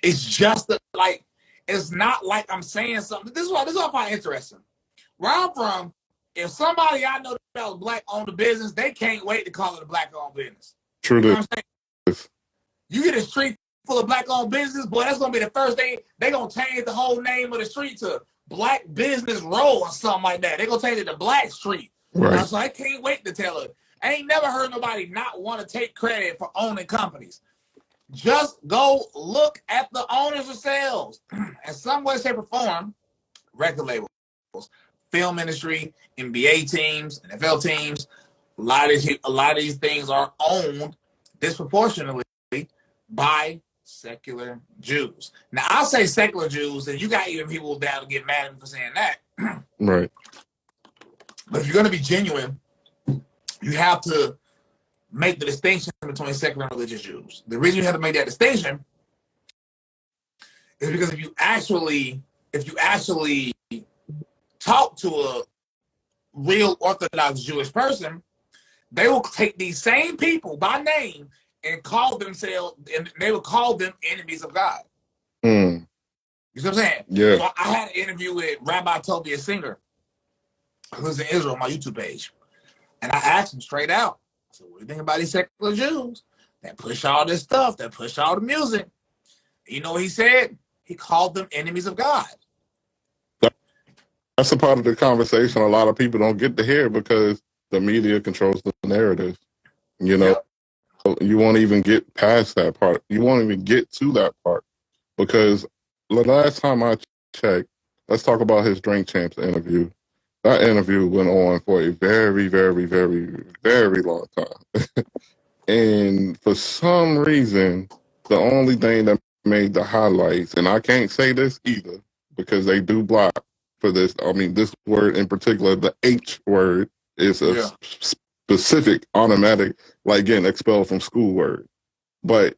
It's just like it's not like I'm saying something. This is what I find interesting. Where I'm from, if somebody I know that was black owned a business, they can't wait to call it a black owned business. True. You know what I'm saying? You get a street full of black owned business, boy, that's gonna be the first thing. They're gonna change the whole name of the street to Black Business Row or something like that. They're gonna change it to Black Street. Right. So I can't wait to tell it. I ain't never heard nobody not want to take credit for owning companies. Just go look at the owners themselves. In some way, shape, or form, record labels, film industry, NBA teams, NFL teams, a lot of these things are owned disproportionately by secular Jews. Now, I'll say secular Jews, and you got even people that will get mad at me for saying that. Right. But if you're going to be genuine, you have to make the distinction between secular and religious Jews. The reason you have to make that distinction is because if you actually talk to a real Orthodox Jewish person, they will take these same people by name and call themselves, and they will call them enemies of God. Mm. You see what I'm saying? Yeah. So I had an interview with Rabbi Tobias Singer, who lives in Israel, on my YouTube page. And I asked him straight out, I said, what do you think about these secular Jews that push all this stuff, that push all the music? You know what he said? He called them enemies of God. That's a part of the conversation a lot of people don't get to hear because the media controls the narrative. You know, You won't even get past that part. You won't even get to that part because the last time I checked, let's talk about his Drink Champs interview. That interview went on for a very, very, very, very long time. And for some reason, the only thing that made the highlights, and I can't say this either because they do block for this. I mean, this word in particular, the H word, is a specific automatic, like getting expelled from school word. But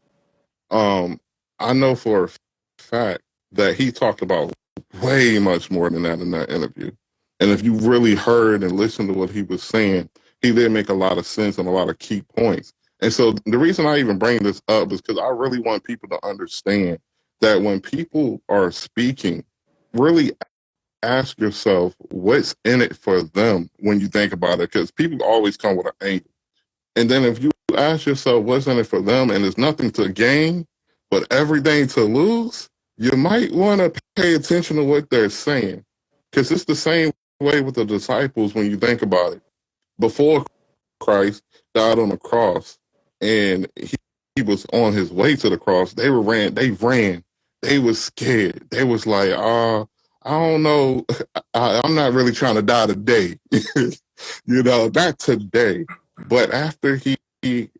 I know for a fact that he talked about way much more than that in that interview. And if you really heard and listened to what he was saying, he did make a lot of sense and a lot of key points. And so the reason I even bring this up is because I really want people to understand that when people are speaking, really ask yourself what's in it for them when you think about it, because people always come with an angle. And then if you ask yourself what's in it for them and there's nothing to gain but everything to lose, you might want to pay attention to what they're saying, because it's the same way with the disciples when you think about it. Before Christ died on the cross and he was on his way to the cross, they ran, they was scared. They was like, I don't know, I'm not really trying to die today. Not today. But after he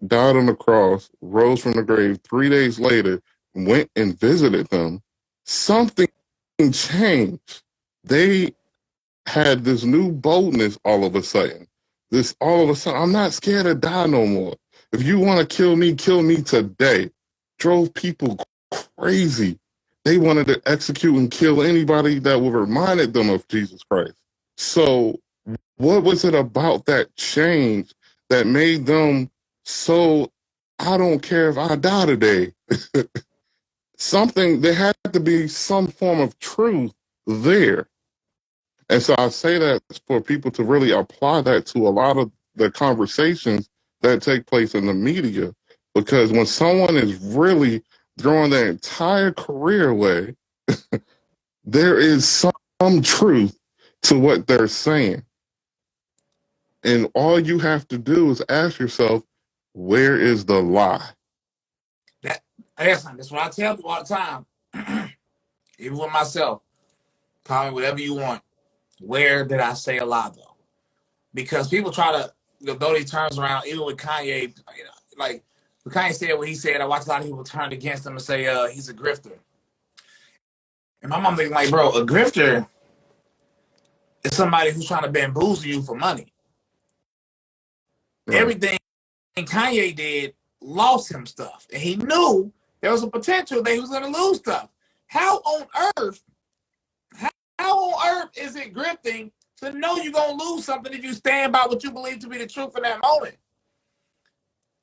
died on the cross, rose from the grave, 3 days later, went and visited them, something changed. They had this new boldness all of a sudden. I'm not scared to die no more. If you want to kill me today. Drove people crazy. They wanted to execute and kill anybody that would reminded them of Jesus Christ. So what was it about that change that made them so, I don't care if I die today? There had to be some form of truth there. And so I say that for people to really apply that to a lot of the conversations that take place in the media, because when someone is really throwing their entire career away, there is some truth to what they're saying. And all you have to do is ask yourself, where is the lie? That's what I tell people all the time. Even with myself, call me whatever you want. Where did I say a lie, though? Because people try to throw these terms around, even with Kanye. Like when Kanye said what he said, I watched a lot of people turn against him and say he's a grifter. And my mom thinking like, bro, a grifter is somebody who's trying to bamboozle you for money. Right. Everything Kanye did lost him stuff. And he knew there was a potential that he was going to lose stuff. How on earth is it grifting to know you're going to lose something if you stand by what you believe to be the truth in that moment?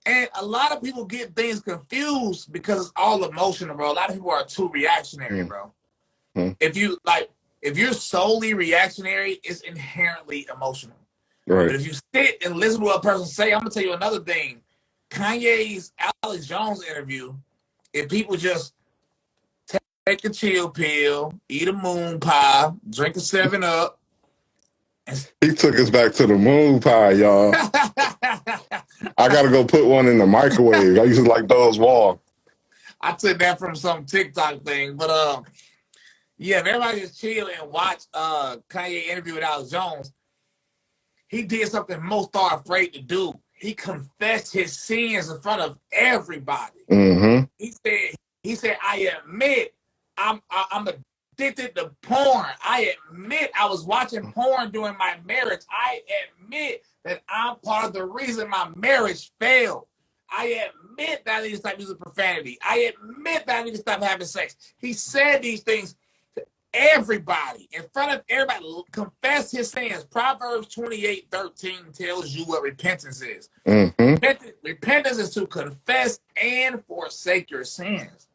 And a lot of people get things confused because it's all emotional, bro. A lot of people are too reactionary, bro. If you're solely reactionary, it's inherently emotional. Right. But if you sit and listen to what a person say, I'm going to tell you another thing. Kanye's Alex Jones interview, if people just take a chill pill, eat a moon pie, drink a 7-Up. He took us back to the moon pie, y'all. I got to go put one in the microwave. I used to like those warm. I took that from some TikTok thing. But, yeah, if everybody just chill and watch Kanye interview with Alex Jones, he did something most are afraid to do. He confessed his sins in front of everybody. Mm-hmm. He said, I admit I'm addicted to porn. I admit I was watching porn during my marriage. I admit that I'm part of the reason my marriage failed. I admit that I need to stop using profanity. I admit that I need to stop having sex. He said these things to everybody, in front of everybody, confess his sins. Proverbs 28:13 tells you what repentance is. Mm-hmm. Repentance is to confess and forsake your sins.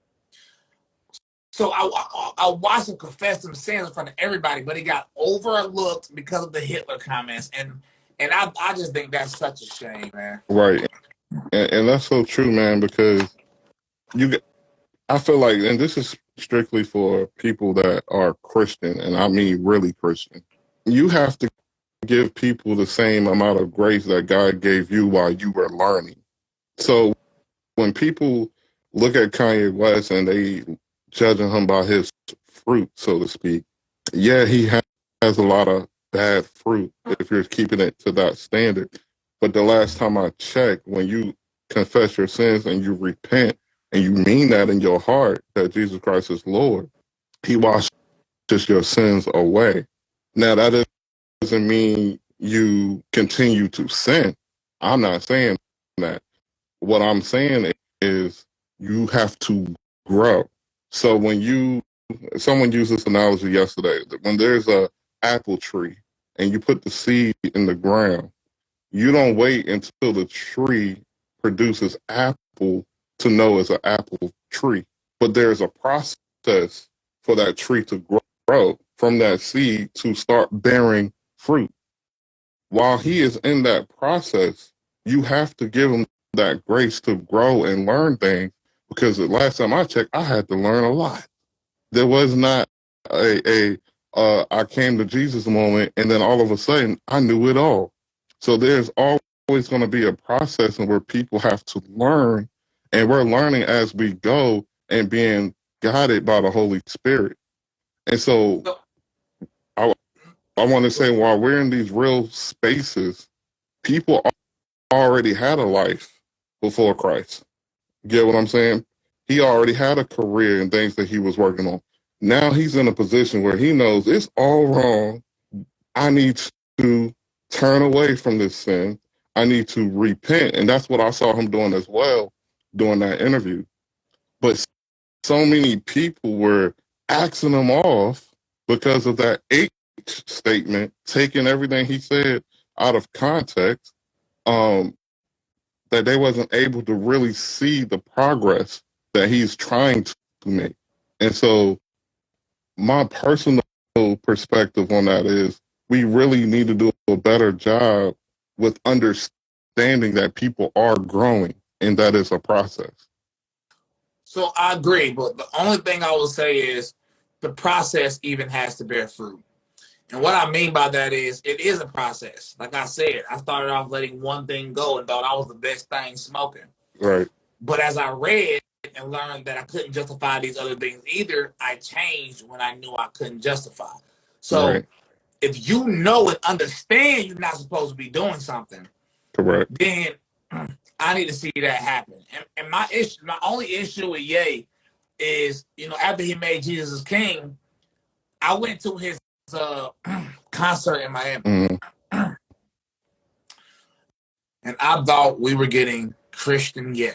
So I watched him confess some sins in front of everybody, but he got overlooked because of the Hitler comments. And I just think that's such a shame, man. Right. And that's so true, man, because I feel like, and this is strictly for people that are Christian, and I mean really Christian, you have to give people the same amount of grace that God gave you while you were learning. So when people look at Kanye West and they judging him by his fruit, so to speak, yeah, he has a lot of bad fruit if you're keeping it to that standard. But the last time I checked, when you confess your sins and you repent and you mean that in your heart that Jesus Christ is Lord, he washes your sins away. Now, that doesn't mean you continue to sin. I'm not saying that. What I'm saying is you have to grow. So when someone used this analogy yesterday, that when there's a apple tree and you put the seed in the ground, you don't wait until the tree produces apple to know it's an apple tree. But there's a process for that tree to grow from that seed to start bearing fruit. While he is in that process, you have to give him that grace to grow and learn things, because the last time I checked, I had to learn a lot. There was not I came to Jesus moment and then all of a sudden I knew it all. So there's always going to be a process where people have to learn, and we're learning as we go and being guided by the Holy Spirit. And so I want to say, while we're in these real spaces, people already had a life before Christ. Get what I'm saying? He already had a career and things that he was working on. Now he's in a position where he knows it's all wrong. I need to turn away from this sin. I need to repent. And that's what I saw him doing as well during that interview. But so many people were axing him off because of that H statement, taking everything he said out of context, that they wasn't able to really see the progress that he's trying to make. And so my personal perspective on that is we really need to do a better job with understanding that people are growing and that is a process. So I agree, but the only thing I will say is the process even has to bear fruit. And what I mean by that is it is a process. Like I said, I started off letting one thing go and thought I was the best thing smoking. Right. But as I read and learned that I couldn't justify these other things either, I changed when I knew I couldn't justify. So if you know and understand you're not supposed to be doing something, correct, then I need to see that happen. And my only issue with Ye is, after he made Jesus as King, I went to his concert in Miami. Mm-hmm. And I thought we were getting Christian Ye.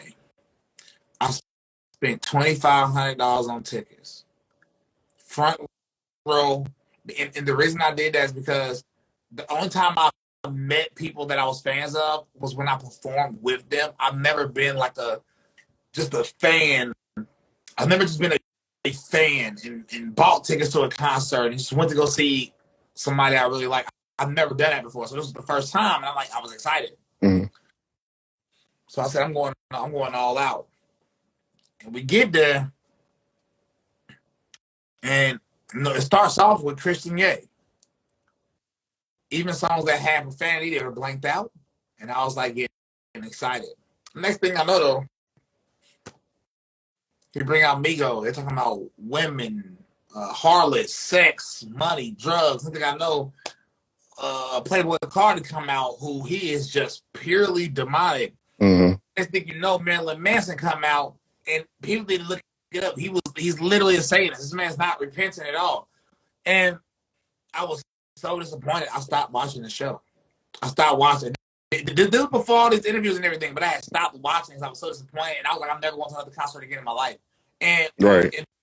I spent $2,500 on tickets. Front row. And the reason I did that is because the only time I met people that I was fans of was when I performed with them. I've never been like just a fan. I've never just been a fan and bought tickets to a concert and just went to go see somebody I really like. I've never done that before. So this was the first time, and I was excited. Mm-hmm. So I said, I'm going all out. And we get there, and it starts off with Christian Ye. Even songs that had profanity, they were blanked out, and I was like getting excited. Next thing I know, though, he bring out Migo. They're talking about women, harlots, sex, money, drugs. Next thing I know, Playboy Cardi come out, who he is just purely demonic. Mm-hmm. Next thing you know, Marilyn Manson come out, and people didn't look it up. He's literally a Satanist. This man's not repenting at all. And I was so disappointed. I stopped watching the show. I stopped watching. This was before all these interviews and everything, but I had stopped watching because I was so disappointed. And I was like, I'm never going to another concert again in my life. And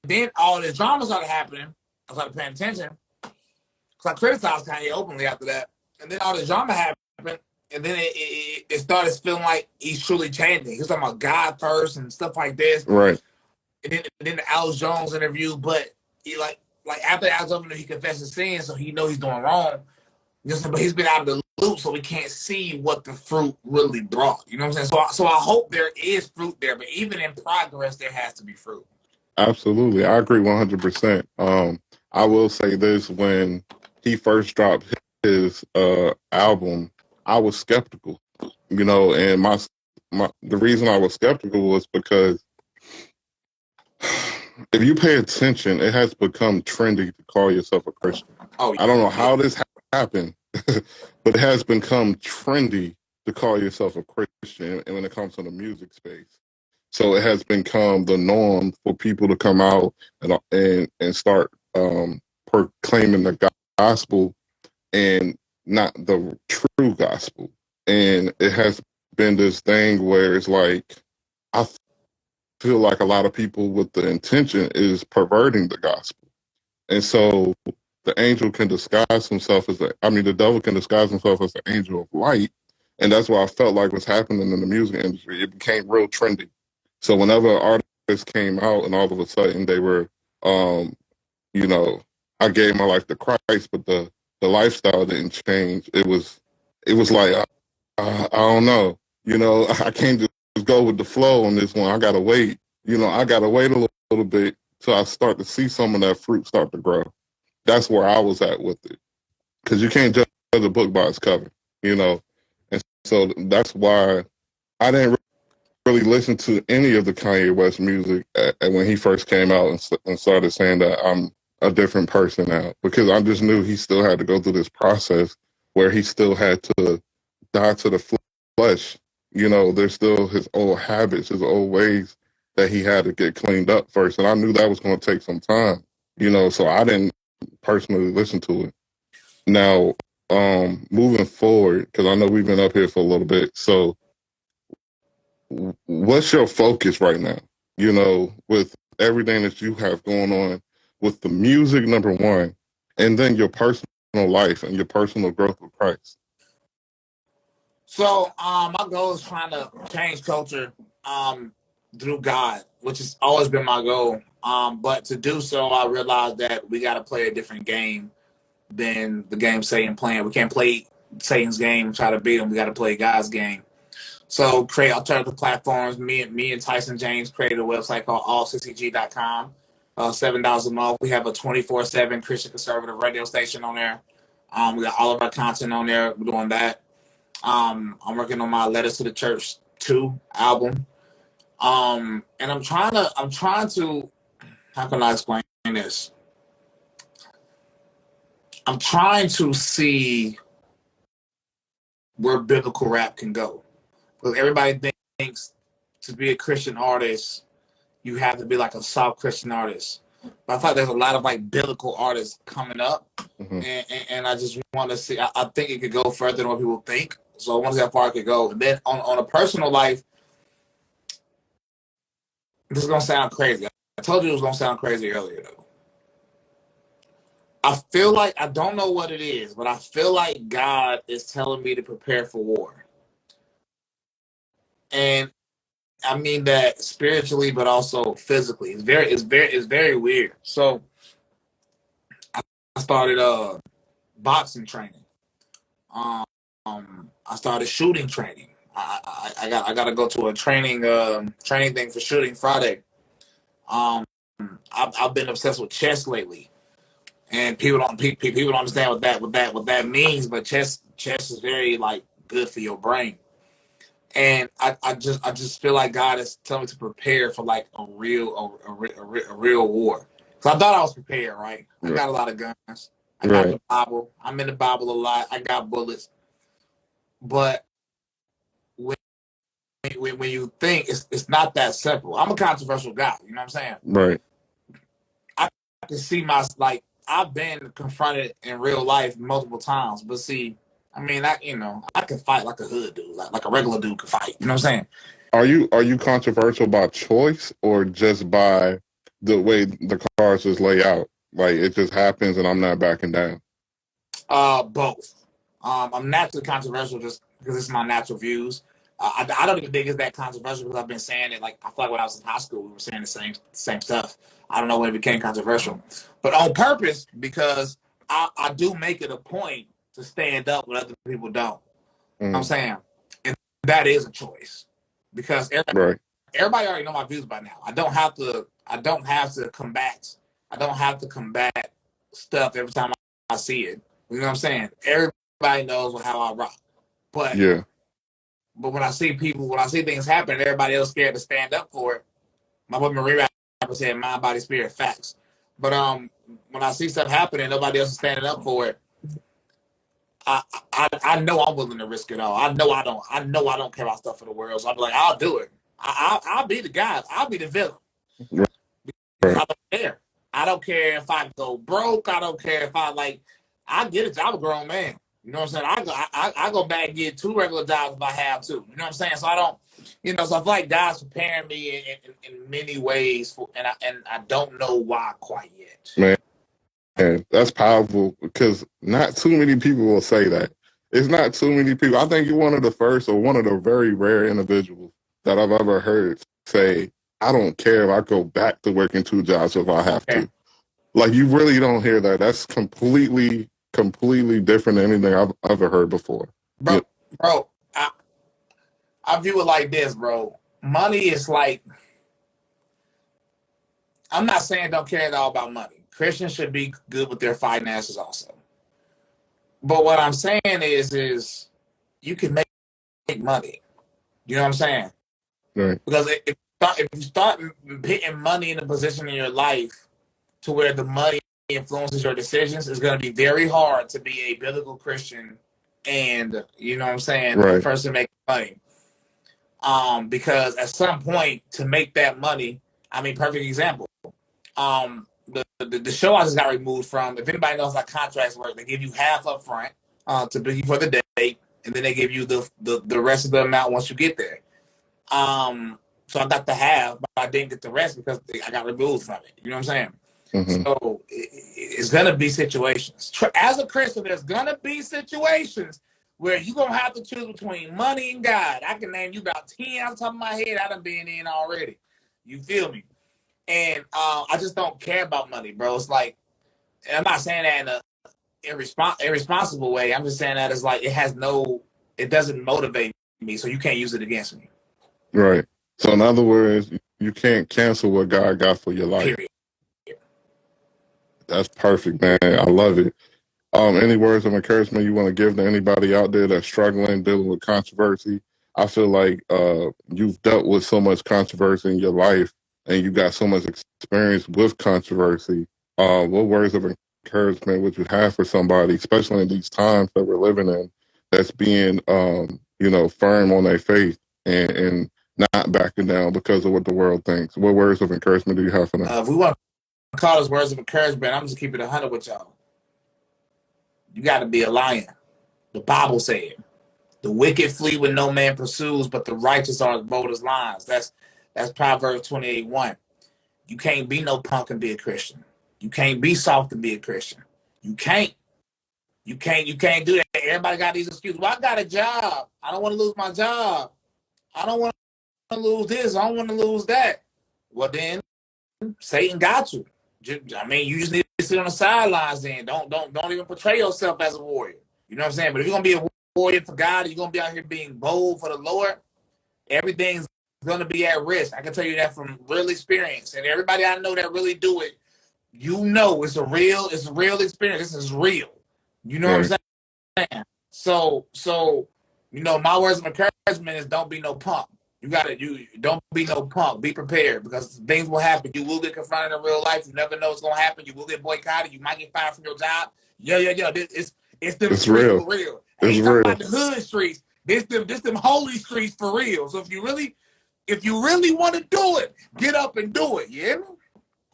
then all this drama started happening. I started paying attention because I criticized Kanye openly after that. And then all this drama happened. And then it started feeling like he's truly changing. He was talking about God first and stuff like this. Right. And then the Alex Jones interview, but he like after Alex Jones, he confessed his sin, so he knows he's doing wrong. But he's been out of the loop, so we can't see what the fruit really brought. You know what I'm saying? So I hope there is fruit there, but even in progress, there has to be fruit. Absolutely. I agree 100%. I will say this, when he first dropped his album, I was skeptical, and the reason I was skeptical was because if you pay attention, it has become trendy to call yourself a Christian. Oh, yeah. I don't know how this happened, but it has become trendy to call yourself a Christian, and when it comes to the music space. So it has become the norm for people to come out and start proclaiming the gospel and not the true gospel. And it has been this thing where it's like, I feel like a lot of people with the intention is perverting the gospel. And so the angel can disguise himself the devil can disguise himself as the angel of light, And that's what I felt like was happening in the music industry. It became real trendy. So whenever artists came out and all of a sudden they were, you know, I gave my life to Christ, but the lifestyle didn't change. It was like, I don't know, I can't just go with the flow on this one. I gotta wait. I gotta wait a little bit till I start to see some of that fruit start to grow. That's where I was at with it, because you can't judge a book by its cover, and so that's why I didn't really listen to any of the Kanye West music when he first came out and started saying that I'm a different person now, because I just knew he still had to go through this process where he still had to die to the flesh. There's still his old habits, his old ways that he had to get cleaned up first. And I knew that was going to take some time, so I didn't personally listen to it. Now, moving forward, because I know we've been up here for a little bit. So what's your focus right now, with everything that you have going on with the music, number one, and then your personal life and your personal growth with Christ? So my goal is trying to change culture through God, which has always been my goal. But to do so, I realized that we got to play a different game than the game Satan playing. We can't play Satan's game and try to beat him. We got to play God's game. So create alternative platforms. Me and Tyson James created a website called allccg.com. $7 a month. We have a 24/7 Christian conservative radio station on there. We got all of our content on there. We're doing that. I'm working on my Letters to the Church 2 album. And I'm trying to, how can I explain this? I'm trying to see where biblical rap can go. Because everybody thinks to be a Christian artist, you have to be like a soft Christian artist. But I thought there's a lot of like biblical artists coming up. Mm-hmm. And I just want to see, I think it could go further than what people think. So I want to see how far it could go. And then on a personal life, this is going to sound crazy. I told you it was going to sound crazy earlier, though. I feel like, I don't know what it is, but I feel like God is telling me to prepare for war. And I mean that spiritually, but also physically. It's very weird. So I started boxing training. I started shooting training. I got to go to a training thing for shooting Friday. I've been obsessed with chess lately, and people don't understand what that means. But chess is very like good for your brain. And I just feel like God is telling me to prepare for like a real war. Cause I thought I was prepared, right? I got a lot of guns. I got the Bible. I'm in the Bible a lot. I got bullets. But when you think it's not that simple. I'm a controversial guy. You know what I'm saying? Right. I can see I've been confronted in real life multiple times. But see, I mean, I can fight like a hood dude, like a regular dude can fight. You know what I'm saying? Are you controversial by choice or just by the way the cards just lay out? Like it just happens and I'm not backing down? Both. I'm naturally controversial just because it's my natural views. I don't even think it's that controversial because I've been saying it. Like I feel like when I was in high school, we were saying the same stuff. I don't know when it became controversial, but on purpose because I do make it a point to stand up when other people don't. You know what I'm saying? And that is a choice because everybody already know my views by now. I don't have to combat stuff every time I see it. You know what I'm saying? Everybody knows how I rock. But when I see things happen, everybody else scared to stand up for it. My boy Marie rapper said mind, body, spirit, facts. But when I see stuff happening, nobody else is standing up for it. I know I'm willing to risk it all. I know I don't care about stuff for the world. So I'm like, I'll do it. I'll be the guy. I'll be the villain. Right. I don't care. I don't care if I go broke. I don't care if I get a job. I'm a grown man. You know what I'm saying? I go back and get 2 regular jobs if I have to. You know what I'm saying? So I don't, so I feel like God's preparing me in many ways, and I don't know why quite yet. Man, that's powerful because not too many people will say that. It's not too many people. I think you're one of the first or one of the very rare individuals that I've ever heard say, I don't care if I go back to working 2 jobs if I have to. Like, you really don't hear that. That's completely different than anything I've ever heard before. Bro, I view it like this, bro. Money is like, I'm not saying don't care at all about money. Christians should be good with their finances also. But what I'm saying is you can make money. You know what I'm saying? Right. Because if you start putting money in a position in your life to where the money influences your decisions, it's going to be very hard to be a biblical Christian and, you know what I'm saying, right. a person making money. Because at some point to make that money, I mean, perfect example. The show I just got removed from, if anybody knows how contracts work, they give you half up front to book you for the date, and then they give you the rest of the amount once you get there. So I got the half, but I didn't get the rest because I got removed from it. You know what I'm saying? Mm-hmm. So it's going to be situations. As a Christian, there's going to be situations where you're going to have to choose between money and God. I can name you about 10 off the top of my head. I done been in already. You feel me? And I just don't care about money, bro. It's like, I'm not saying that in a irresponsible way. I'm just saying that it's like it doesn't motivate me, so you can't use it against me. Right. So in other words, you can't cancel what God got for your life. Period. That's perfect, man. I love it. Any words of encouragement you want to give to anybody out there that's struggling, dealing with controversy? I feel like you've dealt with so much controversy in your life and you got so much experience with controversy. What words of encouragement would you have for somebody, especially in these times that we're living in, that's being, firm on their faith and not backing down because of what the world thinks? What words of encouragement do you have for them? If we want to call this words of encouragement, I'm just keeping it 100 with y'all. You got to be a lion. The Bible said, the wicked flee when no man pursues, but the righteous are as bold as lions. That's Proverbs 28:1. You can't be no punk and be a Christian. You can't be soft and be a Christian. You can't do that. Everybody got these excuses. Well, I got a job. I don't want to lose my job. I don't want to lose this. I don't want to lose that. Well, then Satan got you. I mean, you just need to sit on the sidelines then. Don't even portray yourself as a warrior. You know what I'm saying? But if you're going to be a warrior for God, you're going to be out here being bold for the Lord, everything's going to be at risk. I can tell you that from real experience. And everybody I know that really do it, you know it's a real experience. This is real. You know what I'm saying? So, my words of encouragement is don't be no punk. You don't be no punk. Be prepared because things will happen. You will get confronted in real life. You never know what's gonna happen. You will get boycotted. You might get fired from your job. Yeah. It's them streets real. for real. It's ain't real. talking about the hood streets. This them holy streets for real. So if you really want to do it, get up and do it. You hear me?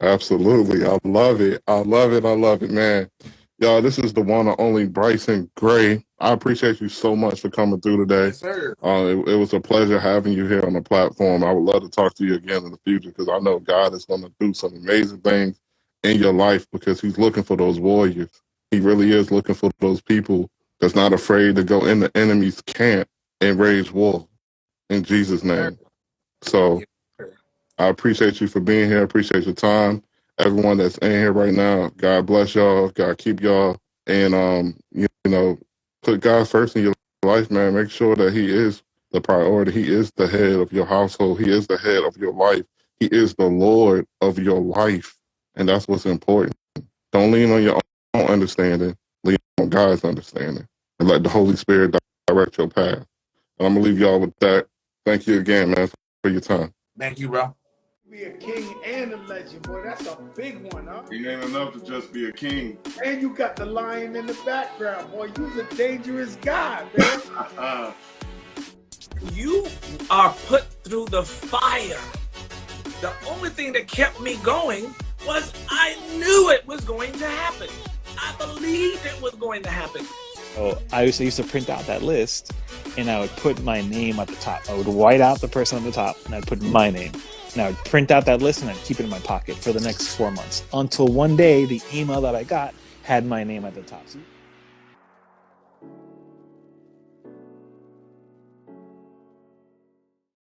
Absolutely. I love it. I love it, man. Y'all, this is the one and only Bryson Gray. I appreciate you so much for coming through today. Yes, sir. It was a pleasure having you here on the platform. I would love to talk to you again in the future because I know God is going to do some amazing things in your life because he's looking for those warriors. He really is looking for those people that's not afraid to go in the enemy's camp and wage war in Jesus' name. So I appreciate you for being here. I appreciate your time. Everyone that's in here right now, God bless y'all. God keep y'all. And, put God first in your life, man. Make sure that he is the priority. He is the head of your household. He is the head of your life. He is the Lord of your life. And that's what's important. Don't lean on your own understanding. Lean on God's understanding. And let the Holy Spirit direct your path. And I'm going to leave y'all with that. Thank you again, man, for your time. Thank you, bro. Be a king and a legend, boy. That's a big one, huh? He ain't enough to just be a king. And you got the lion in the background, boy. You's a dangerous guy, man. You are put through the fire. The only thing that kept me going was I knew it was going to happen. I believed it was going to happen. So I used to print out that list and I would put my name at the top. I would white out the person on the top and I'd put my name. And I would print out that list and I'd keep it in my pocket for the next 4 months until one day the email that I got had my name at the top.